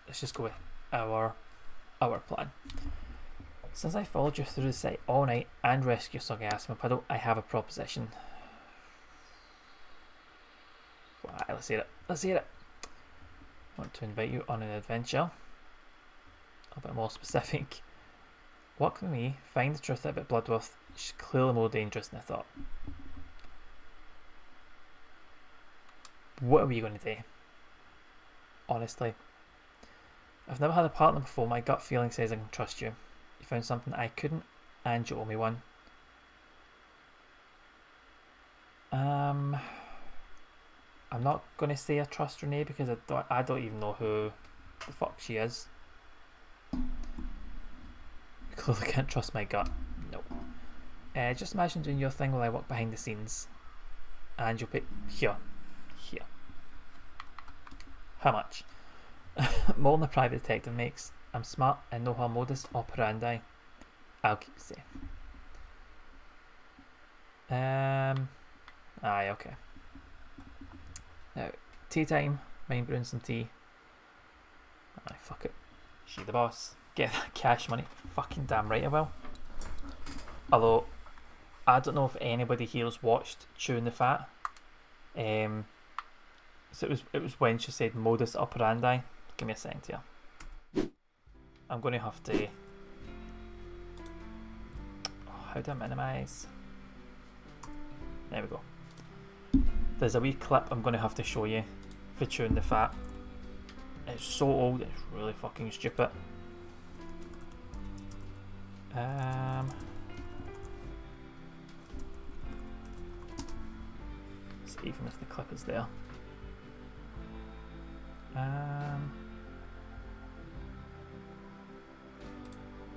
let's just go with our plan. Since I followed you through the site all night and rescued Soggy Ass Puddle, I have a proposition. Right, let's hear it. I want to invite you on an adventure. A bit more specific. Work with me, find the truth about Bloodworth. She's clearly more dangerous than I thought. What are we going to do? Honestly, I've never had a partner before. My gut feeling says I can trust you. You found something I couldn't, and you owe me one. I'm not going to say I trust Renee because I don't even know who the fuck she is. Clearly can't trust my gut. No. Just imagine doing your thing while I work behind the scenes, and you'll pay here. How much? More than a private detective makes. I'm smart and know her modus operandi. I'll keep it safe. Aye, okay. Now, tea time. Mind brewing some tea. Aye, fuck it. She the boss. Get that cash money. Fucking damn right I will. Although, I don't know if anybody here's watched Chewing the Fat. So it was when she said modus operandi. Give me a second here. I'm going to have to... how do I minimise? There we go. There's a wee clip I'm going to have to show you for Chewing the Fat. It's so old, it's really fucking stupid. So even if the clip is there.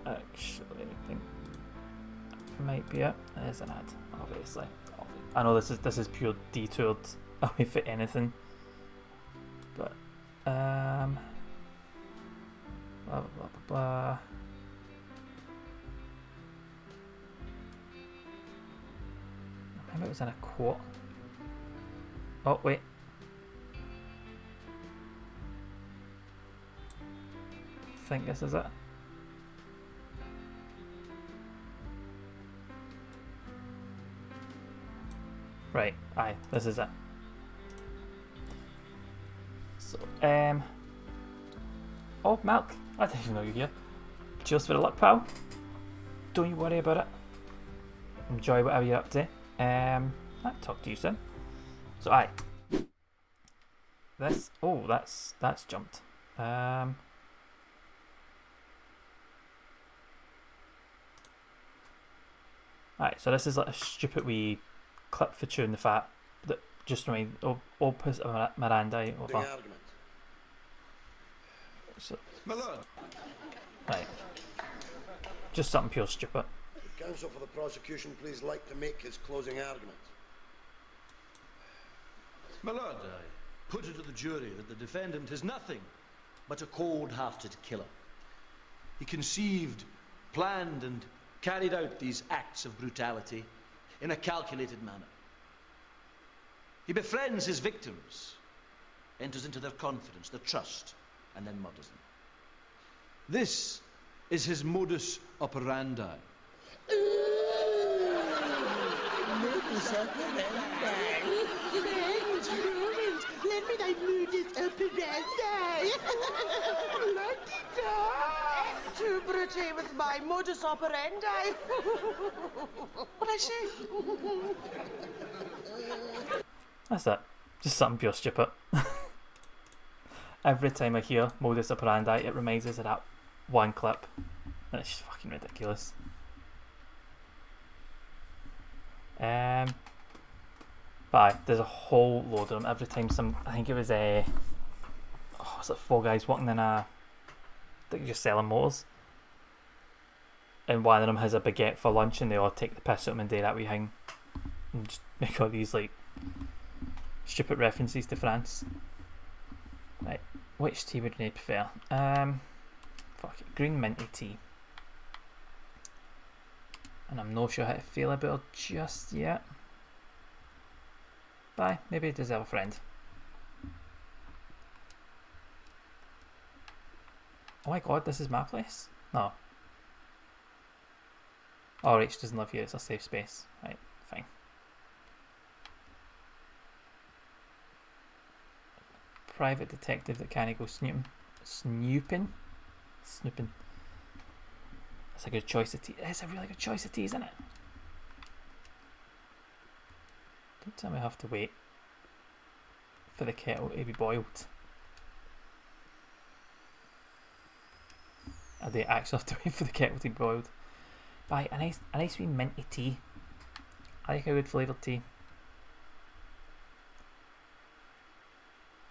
Actually, I think that might be it. There's an ad, obviously. I know this is pure detoured away for anything, but blah blah blah blah blah. Maybe it was in a quote. Oh wait. think this is it. Right, aye, this is it. So, oh, Milk, I didn't even know you're here. Cheers for the luck, pal. Don't you worry about it. Enjoy whatever you're up to. I'll talk to you soon. So, aye. This, oh, that's jumped. Alright, so this is like a stupid wee clip for chewing the fat that just remind opposite of Miranda over. So, My lord. right. Just something pure stupid. Would counsel for the prosecution please like to make his closing argument? My lord, I put it to the jury that the defendant is nothing but a cold-hearted killer. He conceived, planned, and carried out these acts of brutality in a calculated manner. He befriends his victims, enters into their confidence, their trust, and then murders them. This is his modus operandi. Modus operandi. Friends, ruined. Let me thy modus operandi. Too pretty with my modus operandi. What I say? That's it. Just something pure stupid. Every time I hear modus operandi, it reminds us of that one clip. And it's just fucking ridiculous. But aye, there's a whole load of them. Every time I think it was it's like 4 guys walking in they're just selling motors. And one of them has a baguette for lunch and they all take the piss at him and do that wee thing. And just make all these like stupid references to France. Right, which tea would you prefer? Fuck it, green minty tea. And I'm not sure how to feel about it just yet. Bye, maybe I deserve a friend. Oh my god, this is my place? No. Oh, Rach doesn't live here, it's a safe space. Right, fine. Private detective that can't go snooping. Snooping? That's a good choice of tea. It's a really good choice of tea, isn't it? Don't tell me I have to wait for the kettle to be boiled. I do actually have to wait for the kettle to be boiled. Buy a nice wee minty tea. I like a good flavoured tea.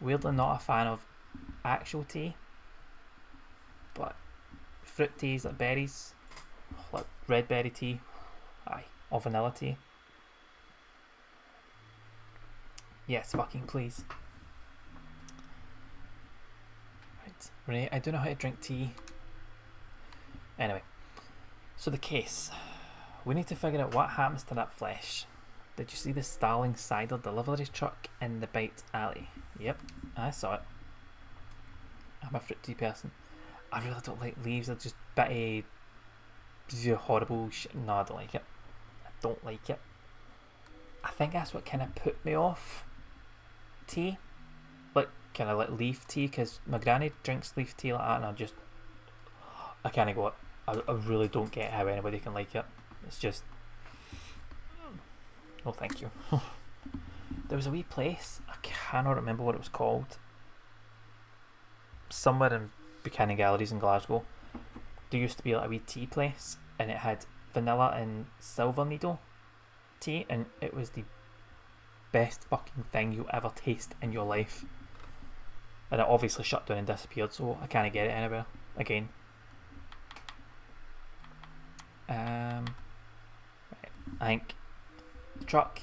Weirdly not a fan of actual tea, but fruit teas like berries, like red berry tea, aye, or vanilla tea. Yes, fucking please. Right, I don't know how to drink tea. Anyway, so the case. We need to figure out what happens to that flesh. Did you see the Starling cider delivery truck in the Bite Alley? Yep, I saw it. I'm a fruit tea person. I really don't like leaves. They're just bitty, horrible shit. No, I don't like it. I don't like it. I think that's what kind of put me off tea. Like, kind of like leaf tea, because my granny drinks leaf tea like that, and I kind of go, I really don't get how anybody can like it. It's just, no thank you. There was a wee place, I cannot remember what it was called, somewhere in Buchanan Galleries in Glasgow. There used to be like a wee tea place, and it had vanilla and silver needle tea, and it was the best fucking thing you'll ever taste in your life. And it obviously shut down and disappeared, so I can't get it anywhere again. Right. I think the truck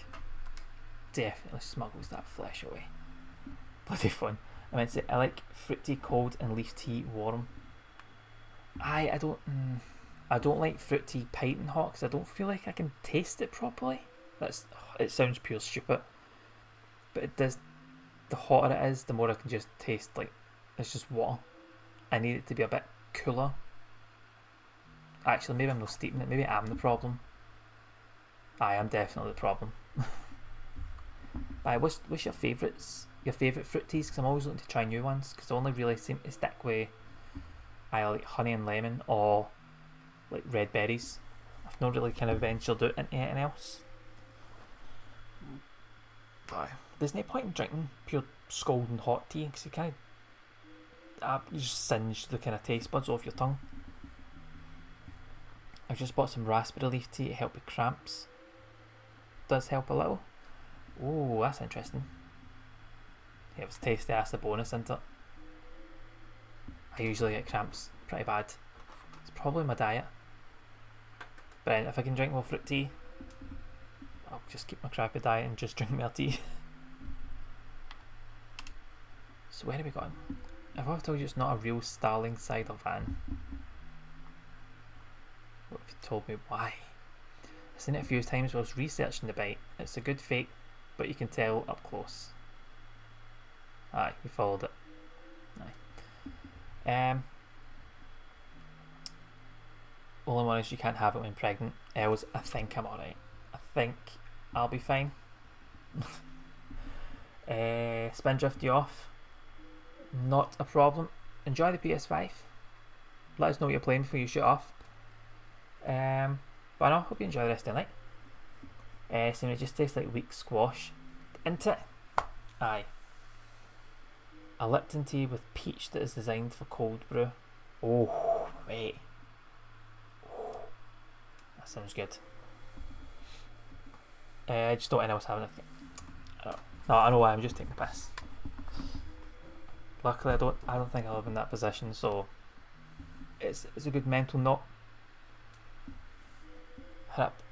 definitely smuggles that flesh away. Bloody fun. I meant to say, I like fruit tea cold and leaf tea warm. I don't like fruit tea piping hot because I don't feel like I can taste it properly. It sounds pure stupid, but it does. The hotter it is, the more I can just taste like it's just water. I need it to be a bit cooler. Actually, maybe I'm not steeping it. Maybe I'm the problem. I am definitely the problem. Aye, what's your favourites? Your favourite fruit teas? Because I'm always looking to try new ones. Because I only really seem to stick with either like honey and lemon or like red berries. I've not really kind of ventured out into anything else. Aye. There's no point in drinking pure scalding hot tea because you kind of you just singe the kind of taste buds off your tongue. I've just bought some raspberry leaf tea to help with cramps. Does help a little. Oh, that's interesting. Yeah, it was tasty, that's a bonus, isn't it? I usually get cramps pretty bad. It's probably my diet. But then if I can drink more fruit tea, I'll just keep my crappy diet and just drink more tea. So where are we going? If I've told you it's not a real Starling cider van, what have you told me why? I've seen it a few times while I was researching the bite. It's a good fake, but you can tell up close. Aye, you followed it. Aye. Only one is you can't have it when pregnant. Else, I think I'm alright. I think I'll be fine. Spindrift you off. Not a problem. Enjoy the PS5. Let us know what you're playing before you shoot off. But I hope you enjoy the rest of the night. So it just tastes like weak squash. Into it. Aye. A Lipton tea with peach that is designed for cold brew. Oh, mate. Oh, that sounds good. I just don't know else having it. No, I know why. I'm just taking the piss. Luckily, I don't think I live in that position, so it's a good mental note. Hit up.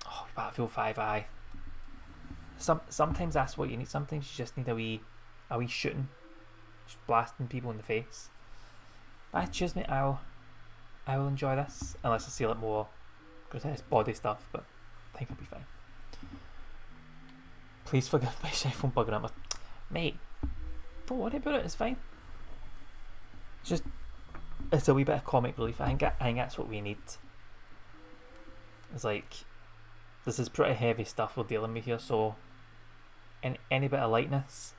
Oh, Battlefield 5, aye. Sometimes that's what you need. Sometimes you just need a wee shooting, just blasting people in the face. But I choose me. I will enjoy this unless I see a lot more grotesque body stuff. But I think I'll be fine. Please forgive my phone bugging up. Mate, don't worry about it. It's fine. It's a wee bit of comic relief. I think that's what we need. It's like, this is pretty heavy stuff we're dealing with here, so any bit of lightness,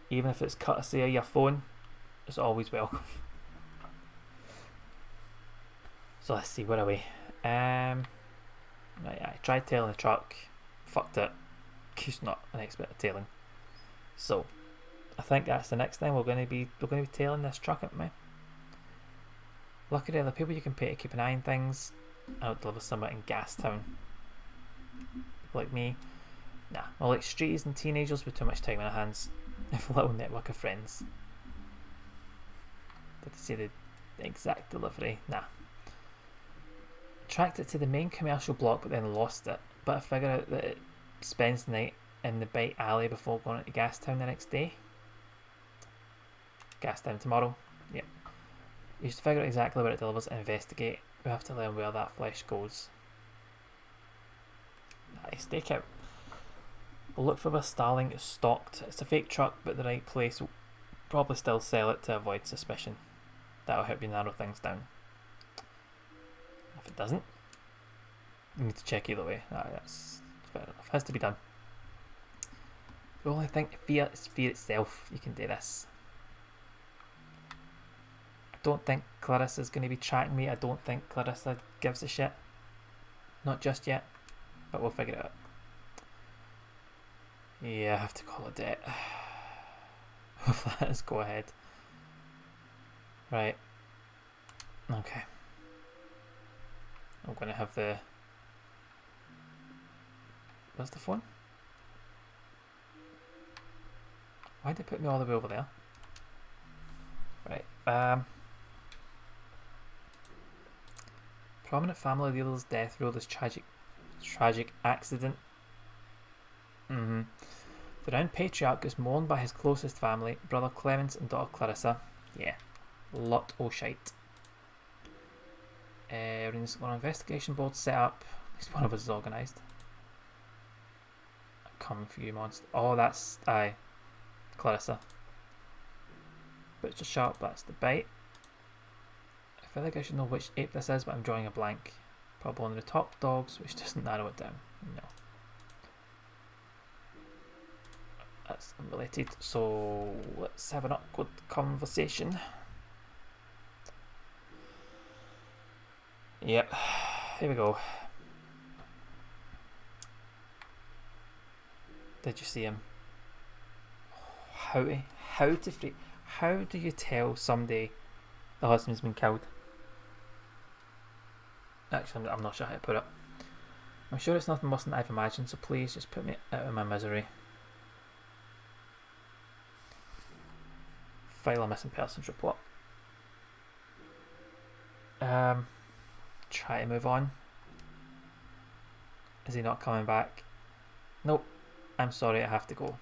even if it's courtesy of your phone, is always welcome. So let's see, where are we? Right, I tried tailing the truck, fucked it. He's not an expert at tailing. So I think that's the next thing we're going to be tailing this truck at me. Luckily, the people you can pay to keep an eye on things. I'll deliver somewhere in Gastown. People like me, nah. I like streeties and teenagers with too much time on their hands. With a little network of friends. Did they say the exact delivery? Nah. Tracked it to the main commercial block, but then lost it. But I figured out that it spends the night in the bike alley before going into Gastown the next day. Gastown tomorrow. Yep. You should figure out exactly where it delivers and investigate. We have to learn where that flesh goes. Nice, stake out. We'll look for where Starling is stocked. It's a fake truck, but the right place will probably still sell it to avoid suspicion. That'll help you narrow things down. If it doesn't, you need to check either way. That's fair enough. Has to be done. The only thing to fear is fear itself. You can do this. I don't think Clarissa's going to be tracking me. I don't think Clarissa gives a shit. Not just yet, but we'll figure it out. Yeah, I have to call it debt. Let us go ahead. Right. Okay. I'm going to have the... Where's the phone? Why did it put me all the way over there? Right. Prominent family leader's death ruled as tragic accident. The renowned patriarch is mourned by his closest family, brother Clemens and daughter Clarissa. Yeah, lot o' shite. Everything's got an investigation board set up. At least one of us is organised. I'm coming for you, monster. Oh, that's Clarissa. Butcher sharp, that's the bite. I feel like I should know which ape this is, but I'm drawing a blank. Probably one of the top dogs, which doesn't narrow it down. No. That's unrelated, so let's have an awkward conversation. Yep, here we go. Did you see him? How do you tell somebody the husband's been killed? Actually, I'm not sure how to put it. I'm sure it's nothing worse than I've imagined, so please just put me out of my misery. File a missing persons report. Try to move on. Is he not coming back? Nope. I'm sorry, I have to go.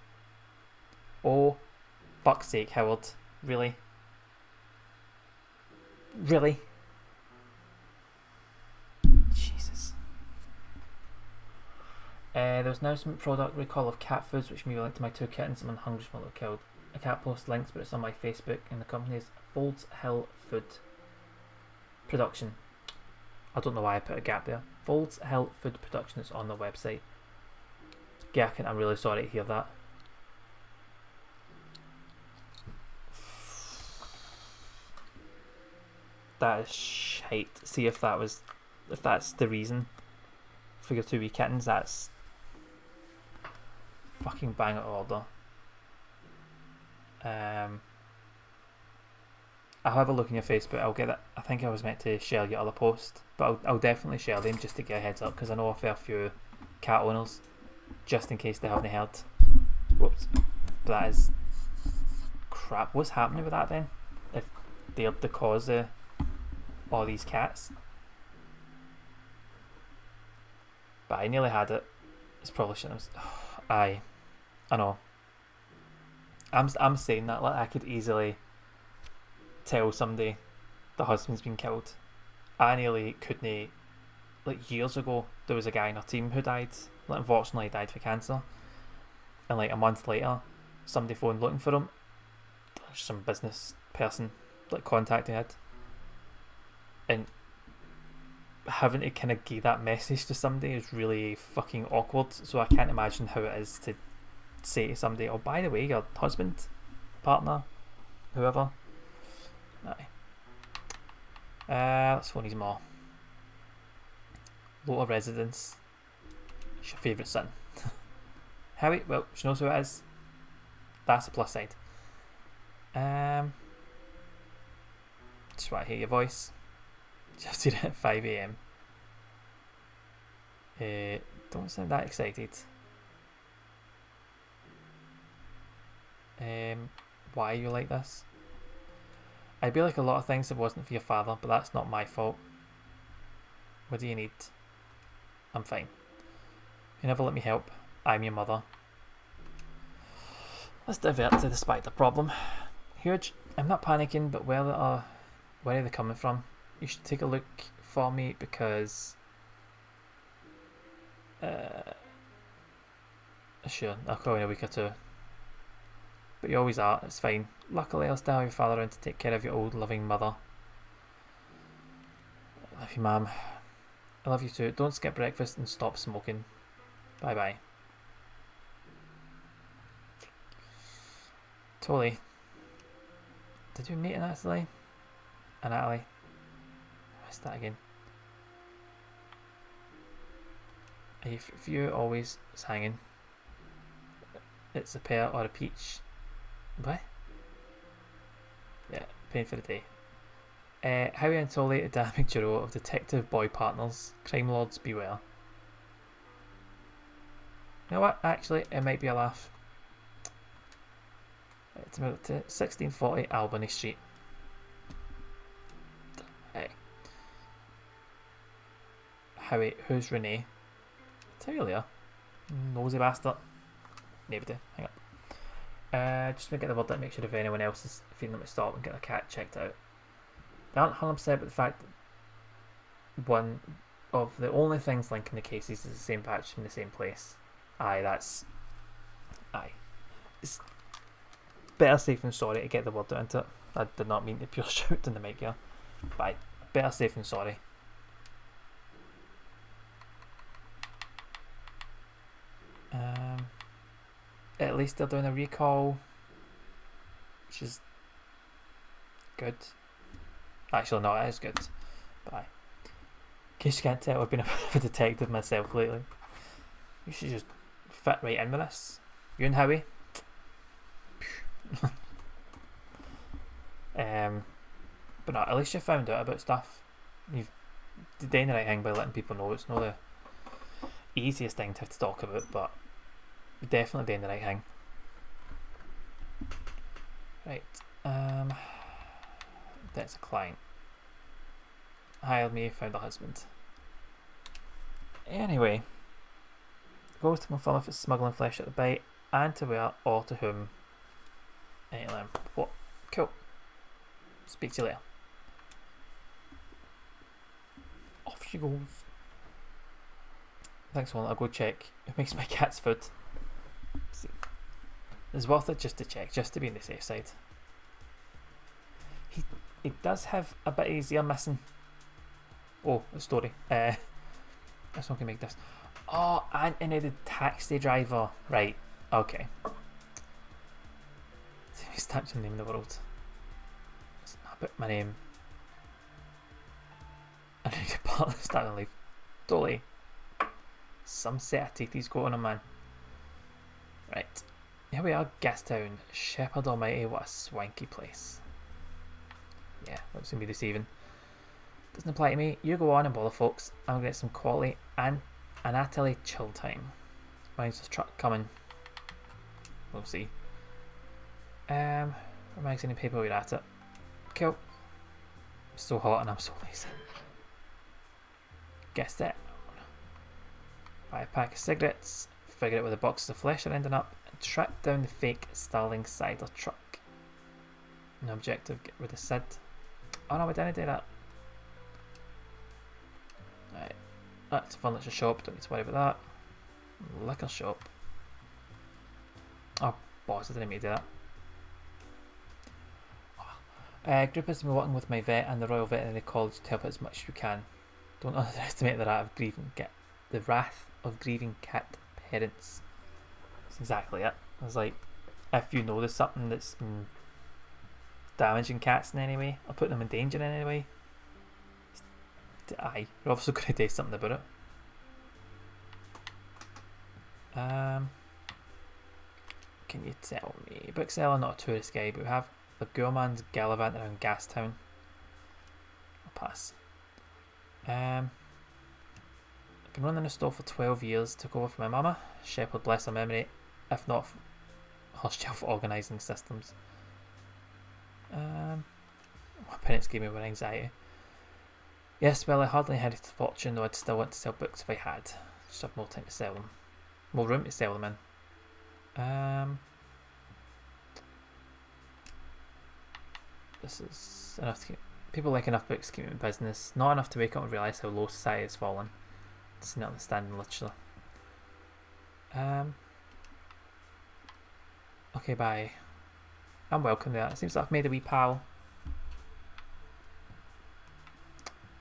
Oh, fuck's sake, Howard. Really? Really? Jesus. There was an announcement product recall of cat foods which may be linked to my two kittens and one hungry small were killed. I can't post links, but it's on my Facebook, and the company is Folds Hill Food Production. I don't know why I put a gap there. Folds Hill Food Production is on the website. Gherkin, I'm really sorry to hear that. That is shite. See if that's the reason for your two wee kittens. That's fucking bang out of order. I'll have a look in your Facebook. I'll get that. I think I was meant to share your other post, but I'll definitely share them just to get a heads up, because I know a fair few cat owners, just in case they haven't heard. Whoops. But that is crap. What's happening with that then? If they're the cause of all these cats. But I nearly had it. It's probably shouldn't have. Aye. I know. I'm saying that like I could easily tell somebody the husband's been killed. I nearly couldn't. Like years ago, there was a guy in our team who died. Like unfortunately, he died for cancer. And like a month later, somebody phoned looking for him. Some business person like contacted it, and having to kind of give that message to somebody is really fucking awkward. So I can't imagine how it is to say to somebody, oh, by the way, your husband, partner, whoever. Aye. Let's phone his ma. Lower residence. It's your favourite son. Howie, well, she knows who it is. That's a plus side. Just want to hear your voice. Just did it at 5 AM. Don't sound that excited. Why are you like this? I'd be like a lot of things if it wasn't for your father, but that's not my fault. What do you need? I'm fine. You never let me help. I'm your mother. Let's divert to the spider problem. Huge. I'm not panicking, but where are they coming from? You should take a look for me, because sure, I'll call you in a week or two. But you always are, it's fine. Luckily I'll still have your father around to take care of your old loving mother. I love you, ma'am. I love you too. Don't skip breakfast and stop smoking. Bye bye. Totally. Did we meet in Natalie? Natalie. What's that again? If you're always hanging, it's a pear or a peach. What? Yeah, pain for the day. Howie and Tolly, a dynamic duo of detective boy partners. Crime lords beware. You know what? Actually, it might be a laugh. To move to 1640 Albany Street. Hey. Howie, who's Renee? Tell you later. Nosy bastard. Nobody. Hang up. Just to get the word out, make sure if anyone else is feeling them to stop and get their cat checked out. They aren't 100% but the fact that one of the only things linking the cases is the same patch from the same place. Aye, that's... Aye. It's better safe than sorry to get the word out into it. I did not mean to pure shout in the mic here. Bye. better safe than sorry. At least they're doing a recall, which is good. Actually, no, it is good. But in case you can't tell, I've been a bit of a detective myself lately. You should just fit right in with this. You and Howie. But no, at least you found out about stuff. You've done the right thing by letting people know. It's not the easiest thing to have to talk about, but you're definitely doing the right thing. Right. That's a client. Hired me, found a husband. Anyway, goes to confirm if it's smuggling flesh at the bite, and to where or to whom. Anyway, what? Cool. Speak to you later. Off she goes. Next one, I'll go check who makes my cat's food. See. It's worth it just to check, just to be on the safe side. He does have a bit of his ear missing. Oh, the story. That's not gonna make this. Oh, and the taxi driver. Right. Okay. He's typed your name in the world. It's not about my name. I need to part of starting to leave. Totally. Some set of teeth he's got on him, man. Right. Here we are, Gastown. Shepherd Almighty, what a swanky place. Yeah, that's gonna be deceiving. Doesn't apply to me. You go on and bother folks. I'm gonna get some quality and an utterly chill time. Mine's the truck coming. We'll see. Magazine and paper, we're at it. Cool. It's so hot and I'm so lazy. Guess that. Buy a pack of cigarettes, figure out where the boxes of flesh are ending up, and track down the fake Starling cider truck. No objective, get rid of Sid. Oh no, we didn't do that. Right, that's a furniture shop, don't need to worry about that. Liquor shop. Oh, boss, I didn't mean to do that. Group has been working with my vet and the Royal Veterinary College to help out as much as we can. Don't underestimate the wrath of grieving cat parents. That's exactly it. It's like, if you notice something that's been damaging cats in any way, or putting them in danger in any way, aye, you're obviously going to do something about it. Can you tell me? Bookseller, not a tourist guy, but we have the Gourmand's Gallivant around Gastown. I'll pass. I've been running the store for 12 years, took over from my mama, Shepherd bless her memory, if not her shelf organising systems. My parents gave me one anxiety. Yes, well, I hardly inherited a fortune, though I'd still want to sell books if I had. Just have more time to sell them. More room to sell them in. This is enough to keep... People like enough books to keep me in business. Not enough to wake up and realise how low society has fallen. It's not understanding literature. Okay, bye. I'm welcome to that. It seems like I've made a wee pal.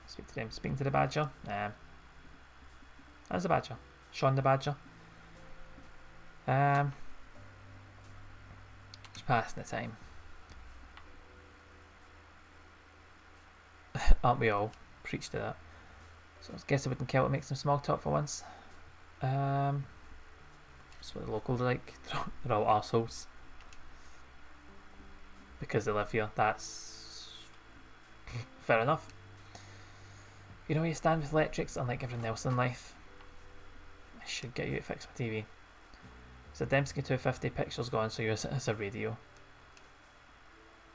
Speak to them. Speaking to the badger. How's the badger? Sean the badger. Just passing the time. Aren't we all? Preach to that. So I guess I wouldn't care what makes them small talk for once. That's what the locals are like. They're all arseholes. Because they live here. That's fair enough. You know where you stand with electrics, unlike everything else in life. I should get you to fix my TV. It's a Dembski 250, picture's gone, so yours is a radio.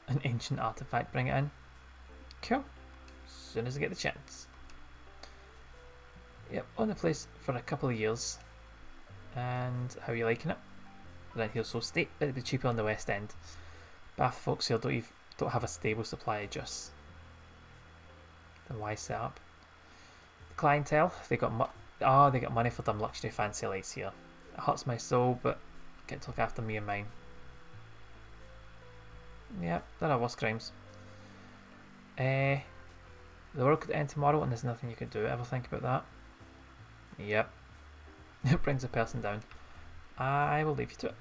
An ancient artifact, bring it in. Cool. As soon as I get the chance. Yep, on the place for a couple of years. And how are you liking it? Right here, so state it'd be cheaper on the West End. Bath folks here don't have a stable supply of juice. Then why set up? The clientele, they got money for them luxury fancy lights here. It hurts my soul, but get to look after me and mine. Yeah, there are worse crimes. The world could end tomorrow and there's nothing you could do. Ever think about that? Yep. It brings a person down. I will leave you to it.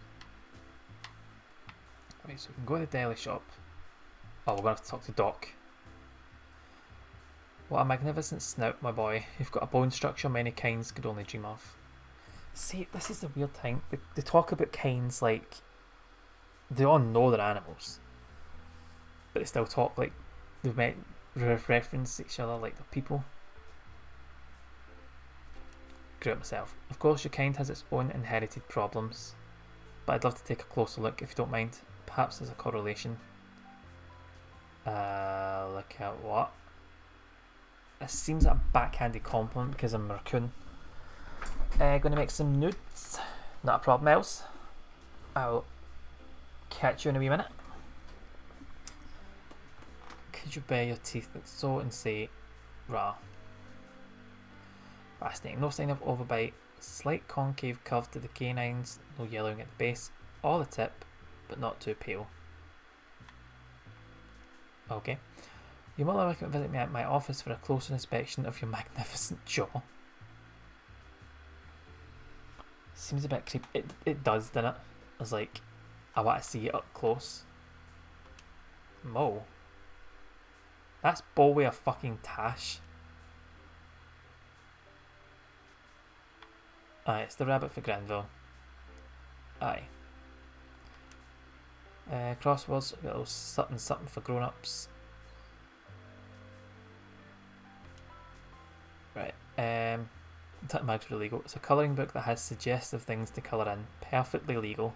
Right, so we can go to the deli shop. Oh, we're going to have to talk to Doc. What a magnificent snout, my boy. You've got a bone structure many kinds could only dream of. See, this is the weird thing. They talk about kinds like they all know they're animals, but they still talk like they've met reference each other like they're people. Grew up myself. Of course, your kind has its own inherited problems, but I'd love to take a closer look if you don't mind. Perhaps there's a correlation. Look at what? It seems like a backhanded compliment because I'm a raccoon. Going to make some nudes. Not a problem, else. I'll catch you in a wee minute. Could you bare your teeth like so and say, rah? Fascinating. No sign of overbite. Slight concave curve to the canines. No yellowing at the base or the tip, but not too pale. Okay. You're more welcome to visit me at my office for a closer inspection of your magnificent jaw. Seems a bit creepy. It does, doesn't it? It's like, I want to see it up close. Mo. That's Boway a fucking Tash. Aye, it's the rabbit for Granville. Aye. Crosswords, a little something something for grown-ups. Right, Mag's really legal. It's a colouring book that has suggestive things to colour in. Perfectly legal.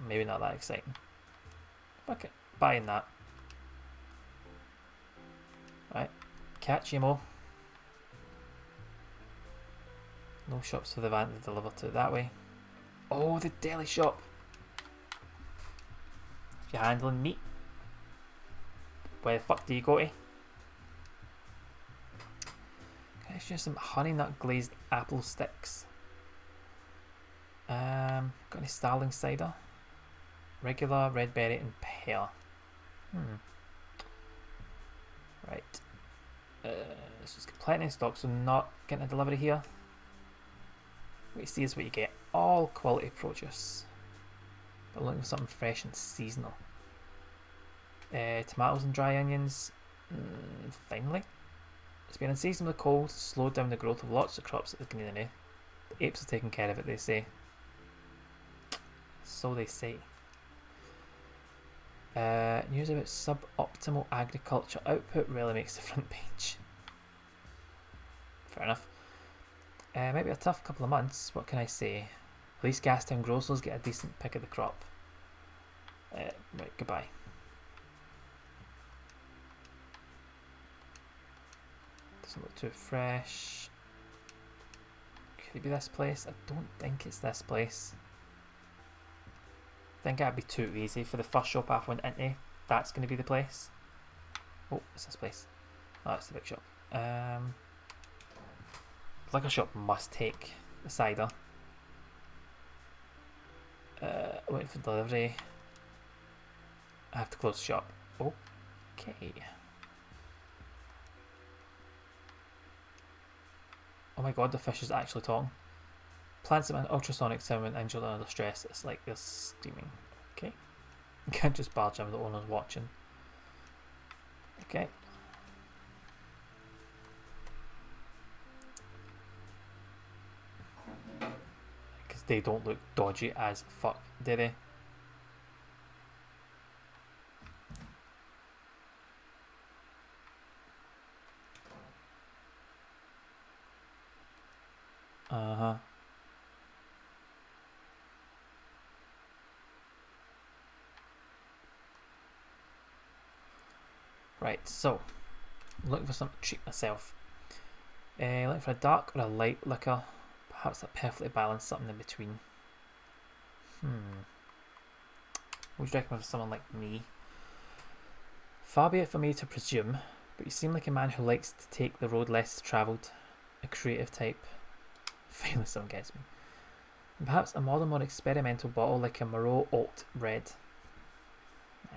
Maybe not that exciting. Fuck it, buying that. Right, catch you, Mo. No shops for the van to deliver to that way. Oh, the deli shop. If you're handling meat, where the fuck do you go to? It's just some honey nut glazed apple sticks. Got any Starling cider? Regular, red berry and pear. Right. Let's just get plenty in stock, so not getting a delivery here. What you see is what you get. All quality produce. But looking for something fresh and seasonal. Tomatoes and dry onions. Finally. It's been unseasonably cold, slowed down the growth of lots of crops at the greenery. The apes are taking care of it, they say. So they say. News about suboptimal agriculture output really makes the front page. Fair enough. Might be a tough couple of months, what can I say? At least Gastown grocers get a decent pick of the crop. Right, goodbye. Doesn't look too fresh. Could it be this place? I don't think it's this place. I think that'd be too easy for the first shop I went into. That's going to be the place. Oh, it's this place. Oh, that's the big shop. Liquor shop must take the cider. Waiting for delivery. I have to close the shop. Okay. Oh my god, the fish is actually talking. Plants them in ultrasonic sound when injured or under stress. It's like they're screaming. Okay. You can't just barge in with the owners watching. Okay. Because they don't look dodgy as fuck, do they? Uh-huh. Right, so looking for something to treat myself. Looking for a dark or a light liquor, perhaps a perfectly balanced something in between. Would you recommend for someone like me? Far be it for me to presume, but you seem like a man who likes to take the road less travelled, a creative type. Finally someone gets me. And perhaps a modern, more experimental bottle like a Moreau Alt Red.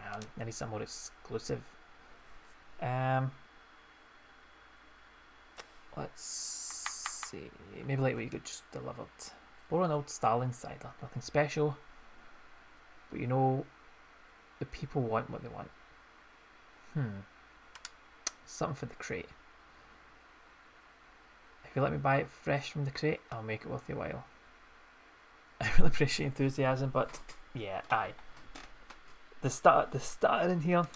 I need something more exclusive. Let's see. Maybe like what you got just delivered. Or an old Starling cider. Nothing special. But you know, the people want what they want. Something for the crate. If you let me buy it fresh from the crate, I'll make it worth your while. I really appreciate enthusiasm, but yeah, aye. The starter in here,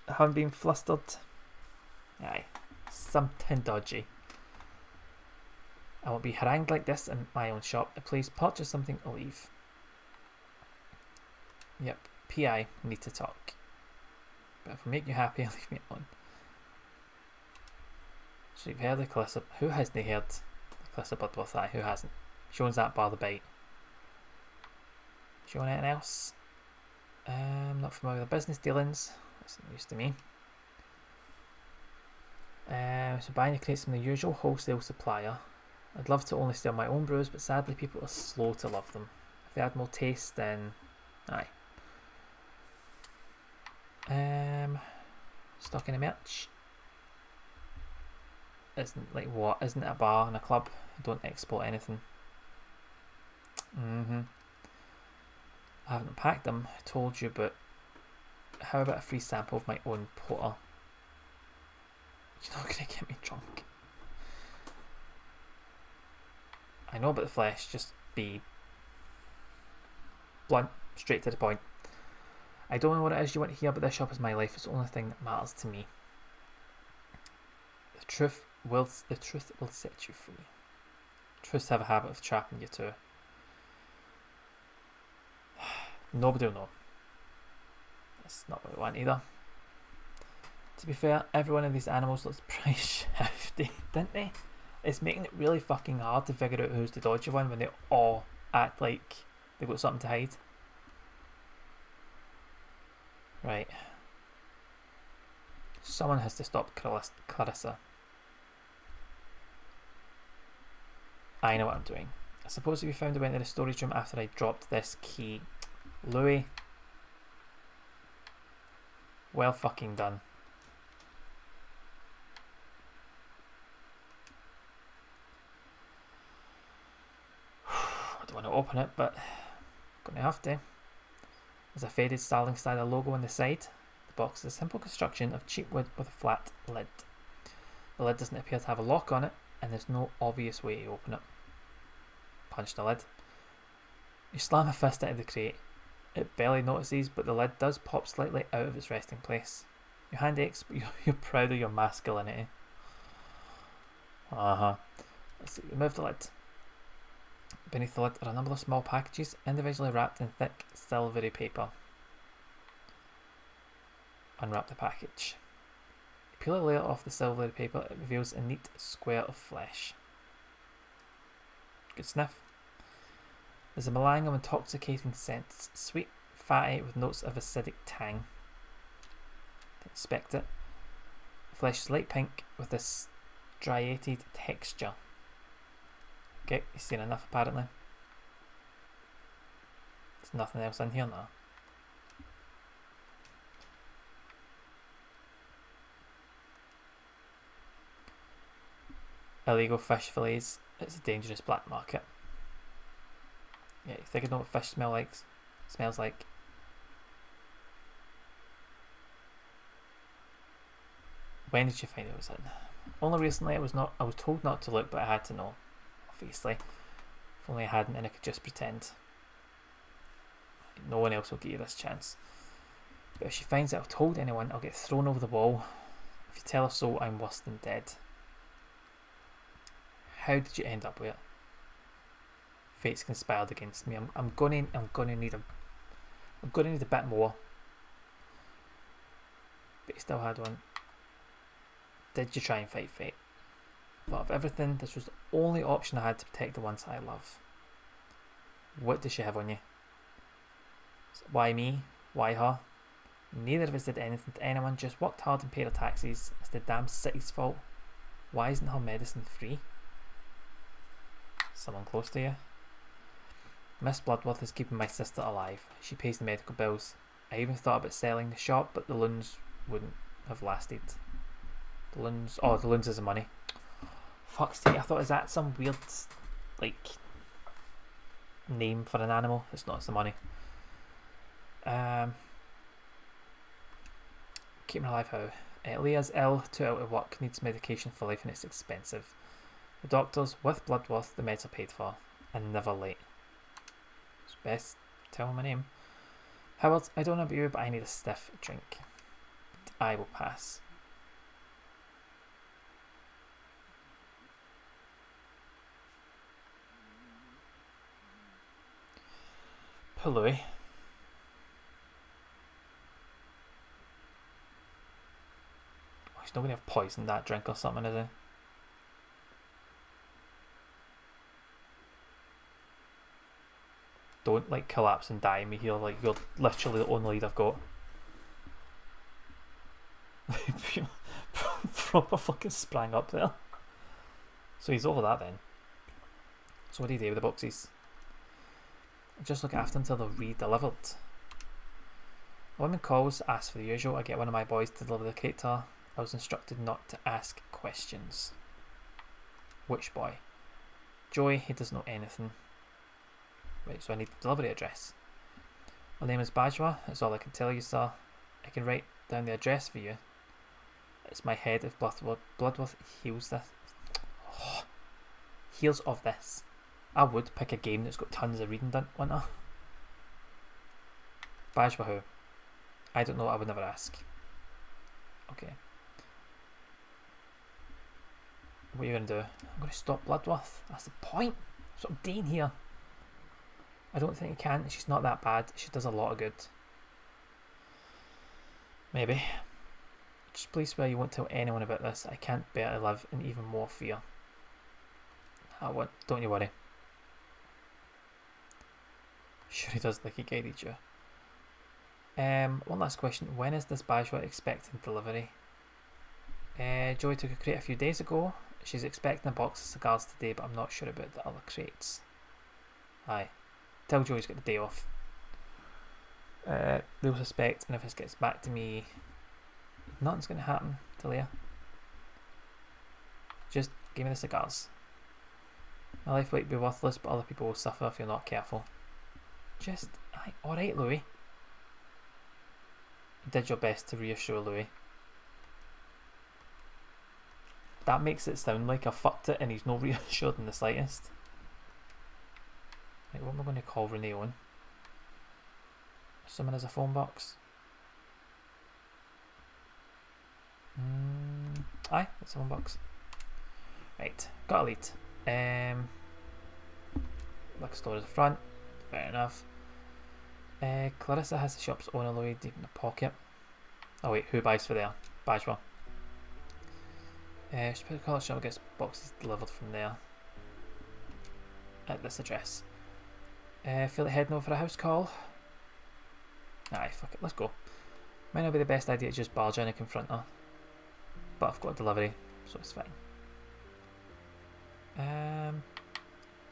I haven't been flustered. Aye, something dodgy. I won't be harangued like this in my own shop. Please purchase something or leave. Yep, PI, need to talk. But if I make you happy, leave me alone. So you've heard the Calissa. Who hasn't heard the Calissa Bloodworth Eye? Who hasn't? Shows that bar the bite. Showing anything else? Not familiar with the business dealings. That's news to me. So buying your crates from the usual wholesale supplier. I'd love to only sell my own brews, but sadly people are slow to love them. If they had more taste, then aye. Stocking a merch. Isn't like what? Isn't it a bar and a club? Don't export anything. I haven't packed them, I told you, but how about a free sample of my own porter? You're not gonna get me drunk. I know about the flesh, just be blunt, straight to the point. I don't know what it is you want to hear, but this shop is my life. It's the only thing that matters to me. The truth will set you free. Truths have a habit of trapping you too. Nobody will know. That's not what we want either. To be fair, every one of these animals looks pretty shifty, didn't they? It's making it really fucking hard to figure out who's the dodgy one when they all act like they've got something to hide. Right. Someone has to stop Clarissa. I know what I'm doing. I suppose if you found a way into the storage room after I dropped this key. Louis. Well fucking done. I don't want to open it, but I'm going to have to. There's a faded Starling style logo on the side. The box is a simple construction of cheap wood with a flat lid. The lid doesn't appear to have a lock on it, and there's no obvious way to open it. Punch the lid. You slam a fist into the crate. It barely notices, but the lid does pop slightly out of its resting place. Your hand aches, but you're proud of your masculinity. Let's see, remove the lid. Beneath the lid are a number of small packages, individually wrapped in thick, silvery paper. Unwrap the package. You peel a layer off the silvery paper, it reveals a neat square of flesh. Good sniff. There's a meringue of intoxicating scents, sweet, fatty, with notes of acidic tang. Inspect it. The flesh is light pink with a striated texture. Okay, you've seen enough apparently. There's nothing else in here now. Illegal fish fillets. It's a dangerous black market. Yeah, you think I know what fish smells like? When did you find it was in? Only recently. I was told not to look, but I had to know. Obviously. If only I hadn't, and I could just pretend. No one else will give you this chance. But if she finds out I've told anyone, I'll get thrown over the wall. If you tell her so, I'm worse than dead. How did you end up with it? Fate's conspired against me. I'm gonna need a bit more. But you still had one. Did you try and fight fate? Out of everything, this was the only option I had to protect the ones I love. What does she have on you? Why me? Why her? Neither of us did anything to anyone, just worked hard and paid our taxes. It's the damn city's fault. Why isn't her medicine free? Someone close to you? Miss Bloodworth is keeping my sister alive. She pays the medical bills. I even thought about selling the shop, but the loans wouldn't have lasted. The loans is the money. Fuck's sake, I thought, is that some weird, like, name for an animal? It's not, it's the money. Keeping alive how? Leah's ill, too out of work, needs medication for life, and it's expensive. The doctors, with Bloodworth, the meds are paid for, and never late. It's best tell him my name. Howard, I don't know about you, but I need a stiff drink. I will pass. Poor Louis. Oh, he's not going to have poisoned that drink or something, is he? Don't, like, collapse and die me here, like, you're literally the only lead I've got. Proper fucking sprang up there. So he's over that then. So what do you do with the boxes? Just look after them until they're re-delivered. A woman calls, asks for the usual. I get one of my boys to deliver the cake to her. I was instructed not to ask questions. Which boy? Joey, he doesn't know anything. Right, so I need the delivery address. My name is Bajwa, that's all I can tell you, sir. I can write down the address for you. It's my head if Bloodworth heals this. Oh, heals of this. I would pick a game that's got tons of reading done, wouldn't I? Bajwa who? I don't know, I would never ask. Okay. What are you going to do? I'm going to stop Bloodworth. That's the point. That's what I'm doing here. I don't think I can. She's not that bad. She does a lot of good. Maybe. Just please swear you won't tell anyone about this. I can't bear to live in even more fear. I won't. Don't you worry. Sure he does like he guided you. One last question. When is this Bajwa expecting delivery? Joey took a crate a few days ago. She's expecting a box of cigars today, but I'm not sure about the other crates. Aye. Tell Joe he's got the day off. They'll suspect, and if this gets back to me, nothing's going to happen to Leah. Just give me the cigars. My life might be worthless, but other people will suffer if you're not careful. Just, aye, alright, Louis. You did your best to reassure Louis. That makes it sound like I fucked it and he's not reassured in the slightest. Right, what am I going to call Renee on? Someone has a phone box. Aye, that's a phone box. Right, got a lead. Liquor store at the front. Fair enough. Clarissa has the shop's owner Louis deep in the pocket. Oh wait, who buys for there? Bajwa. She put the colour shop, gets boxes delivered from there. At this address. Feel like heading over for a house call? Aye, fuck it, let's go. Might not be the best idea to just barge in and confront her. But I've got a delivery, so it's fine.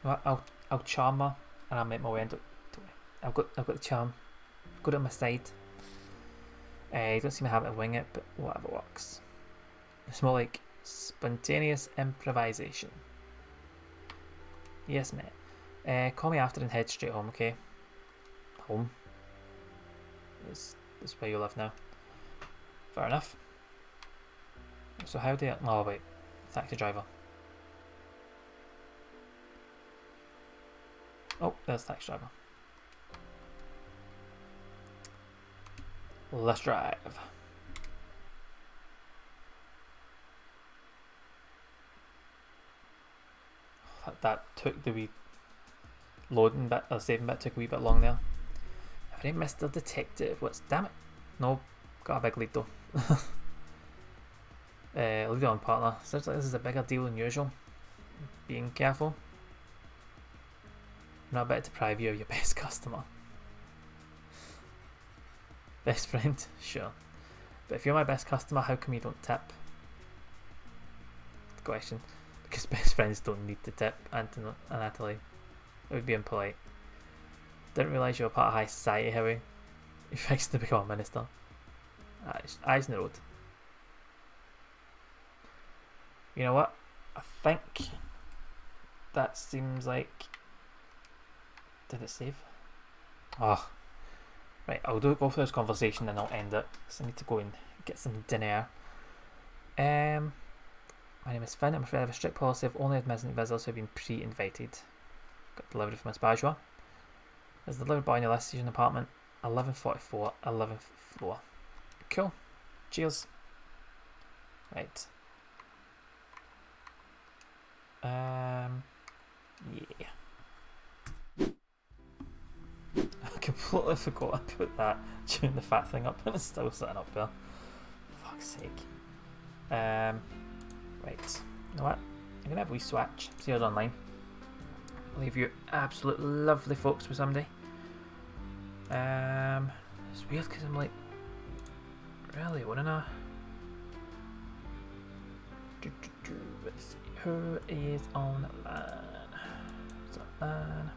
I'll charm her and I'll make my way into it. I've got the charm. I've got it on my side. Don't seem to have it to wing it, but whatever works. It's more like spontaneous improvisation. Yes, mate. Call me after and head straight home, okay? Home? This is where you live now. Fair enough. So how do I... Oh wait, taxi driver. Oh, there's the taxi driver. Let's drive. That took the wee loading bit, or saving bit took a wee bit long there. Alright, Mr. Detective, what's damn it? No, got a big lead though. Lead on partner. Sounds like this is a bigger deal than usual. Being careful. I'm not about to deprive you of your best customer. Best friend? Sure. But if you're my best customer, how come you don't tip? Good question. Because best friends don't need to tip, Natalie. It would be impolite. Didn't realise you were part of high society, Howie. You fixed to become a minister. Eyes in the road. You know what? I think that seems like... Did it save? Oh. Right, I'll go through this conversation and I'll end it. So I need to go and get some dinner. My name is Finn. I'm afraid I have a strict policy of only admitting visitors who have been pre-invited. Got delivery from Miss Bajwa. There's a delivered boy on your list. He's in apartment 1144, 11th floor. Cool. Cheers. Right. Yeah. I completely forgot I put that during the fat thing up and it's still sitting up there. Fuck's sake. Right. You know what? I'm gonna have a wee swatch. See us online. Leave you absolute lovely folks with somebody. It's weird because I'm like, really, wouldn't I? Let's see who is online. What's online?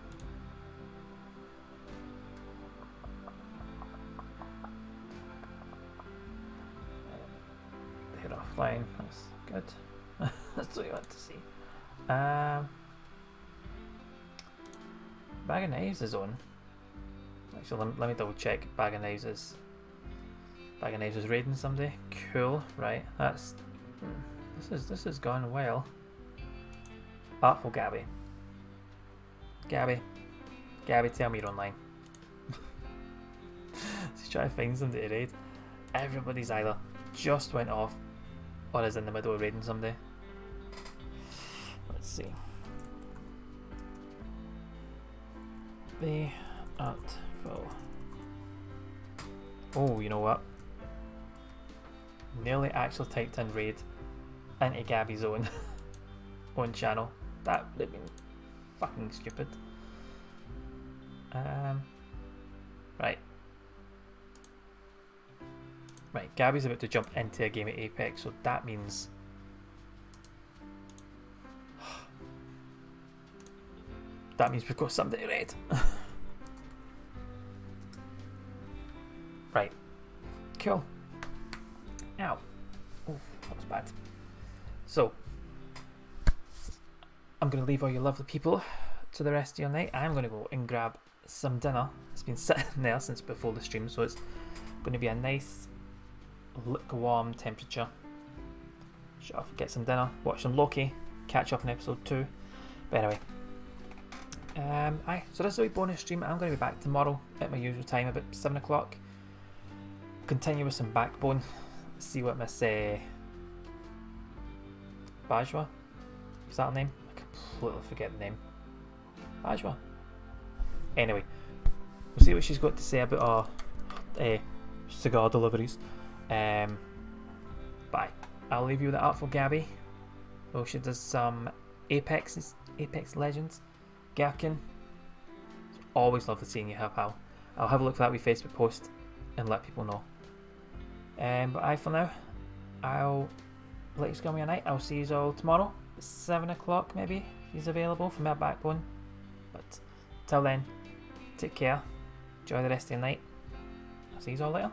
They're offline. That's good. That's what you want to see. Bag of Knives is on. Actually, let me double check. Bag of Knives is raiding somebody. Cool, right? That's this is going well. Artful Gabby. Gabby, tell me you're online. She's trying to find somebody to raid. Everybody's either just went off or is in the middle of raiding somebody. Let's see. The Artful. Oh, you know what? Nearly actually typed in raid into Gabby's own channel. That would have been fucking stupid. Right. Right, Gabby's about to jump into a game of Apex, so that means we've got something to raid. Right. Cool. Ow. Oh, that was bad. So, I'm going to leave all you lovely people to the rest of your night. I'm going to go and grab some dinner. It's been sitting there since before the stream, so it's going to be a nice lukewarm temperature. Shut off, get some dinner, watch some Loki, catch up on episode 2. But anyway, so this is a wee bonus stream. I'm going to be back tomorrow at my usual time, about 7 o'clock. Continue with some Backbone. See what Miss Bajwa, is that her name? I completely forget the name. Bajwa. Anyway, we'll see what she's got to say about our cigar deliveries. Bye. I'll leave you with the Artful Gabby. Oh, she does some Apex Legends. Gherkin. Always lovely seeing you, pal. I'll have a look for that wee Facebook post and let people know. But for now, I'll let you go on your night. I'll see you all tomorrow, 7 o'clock maybe, if he's available for my Backbone. But till then, take care, enjoy the rest of your night. I'll see you all later.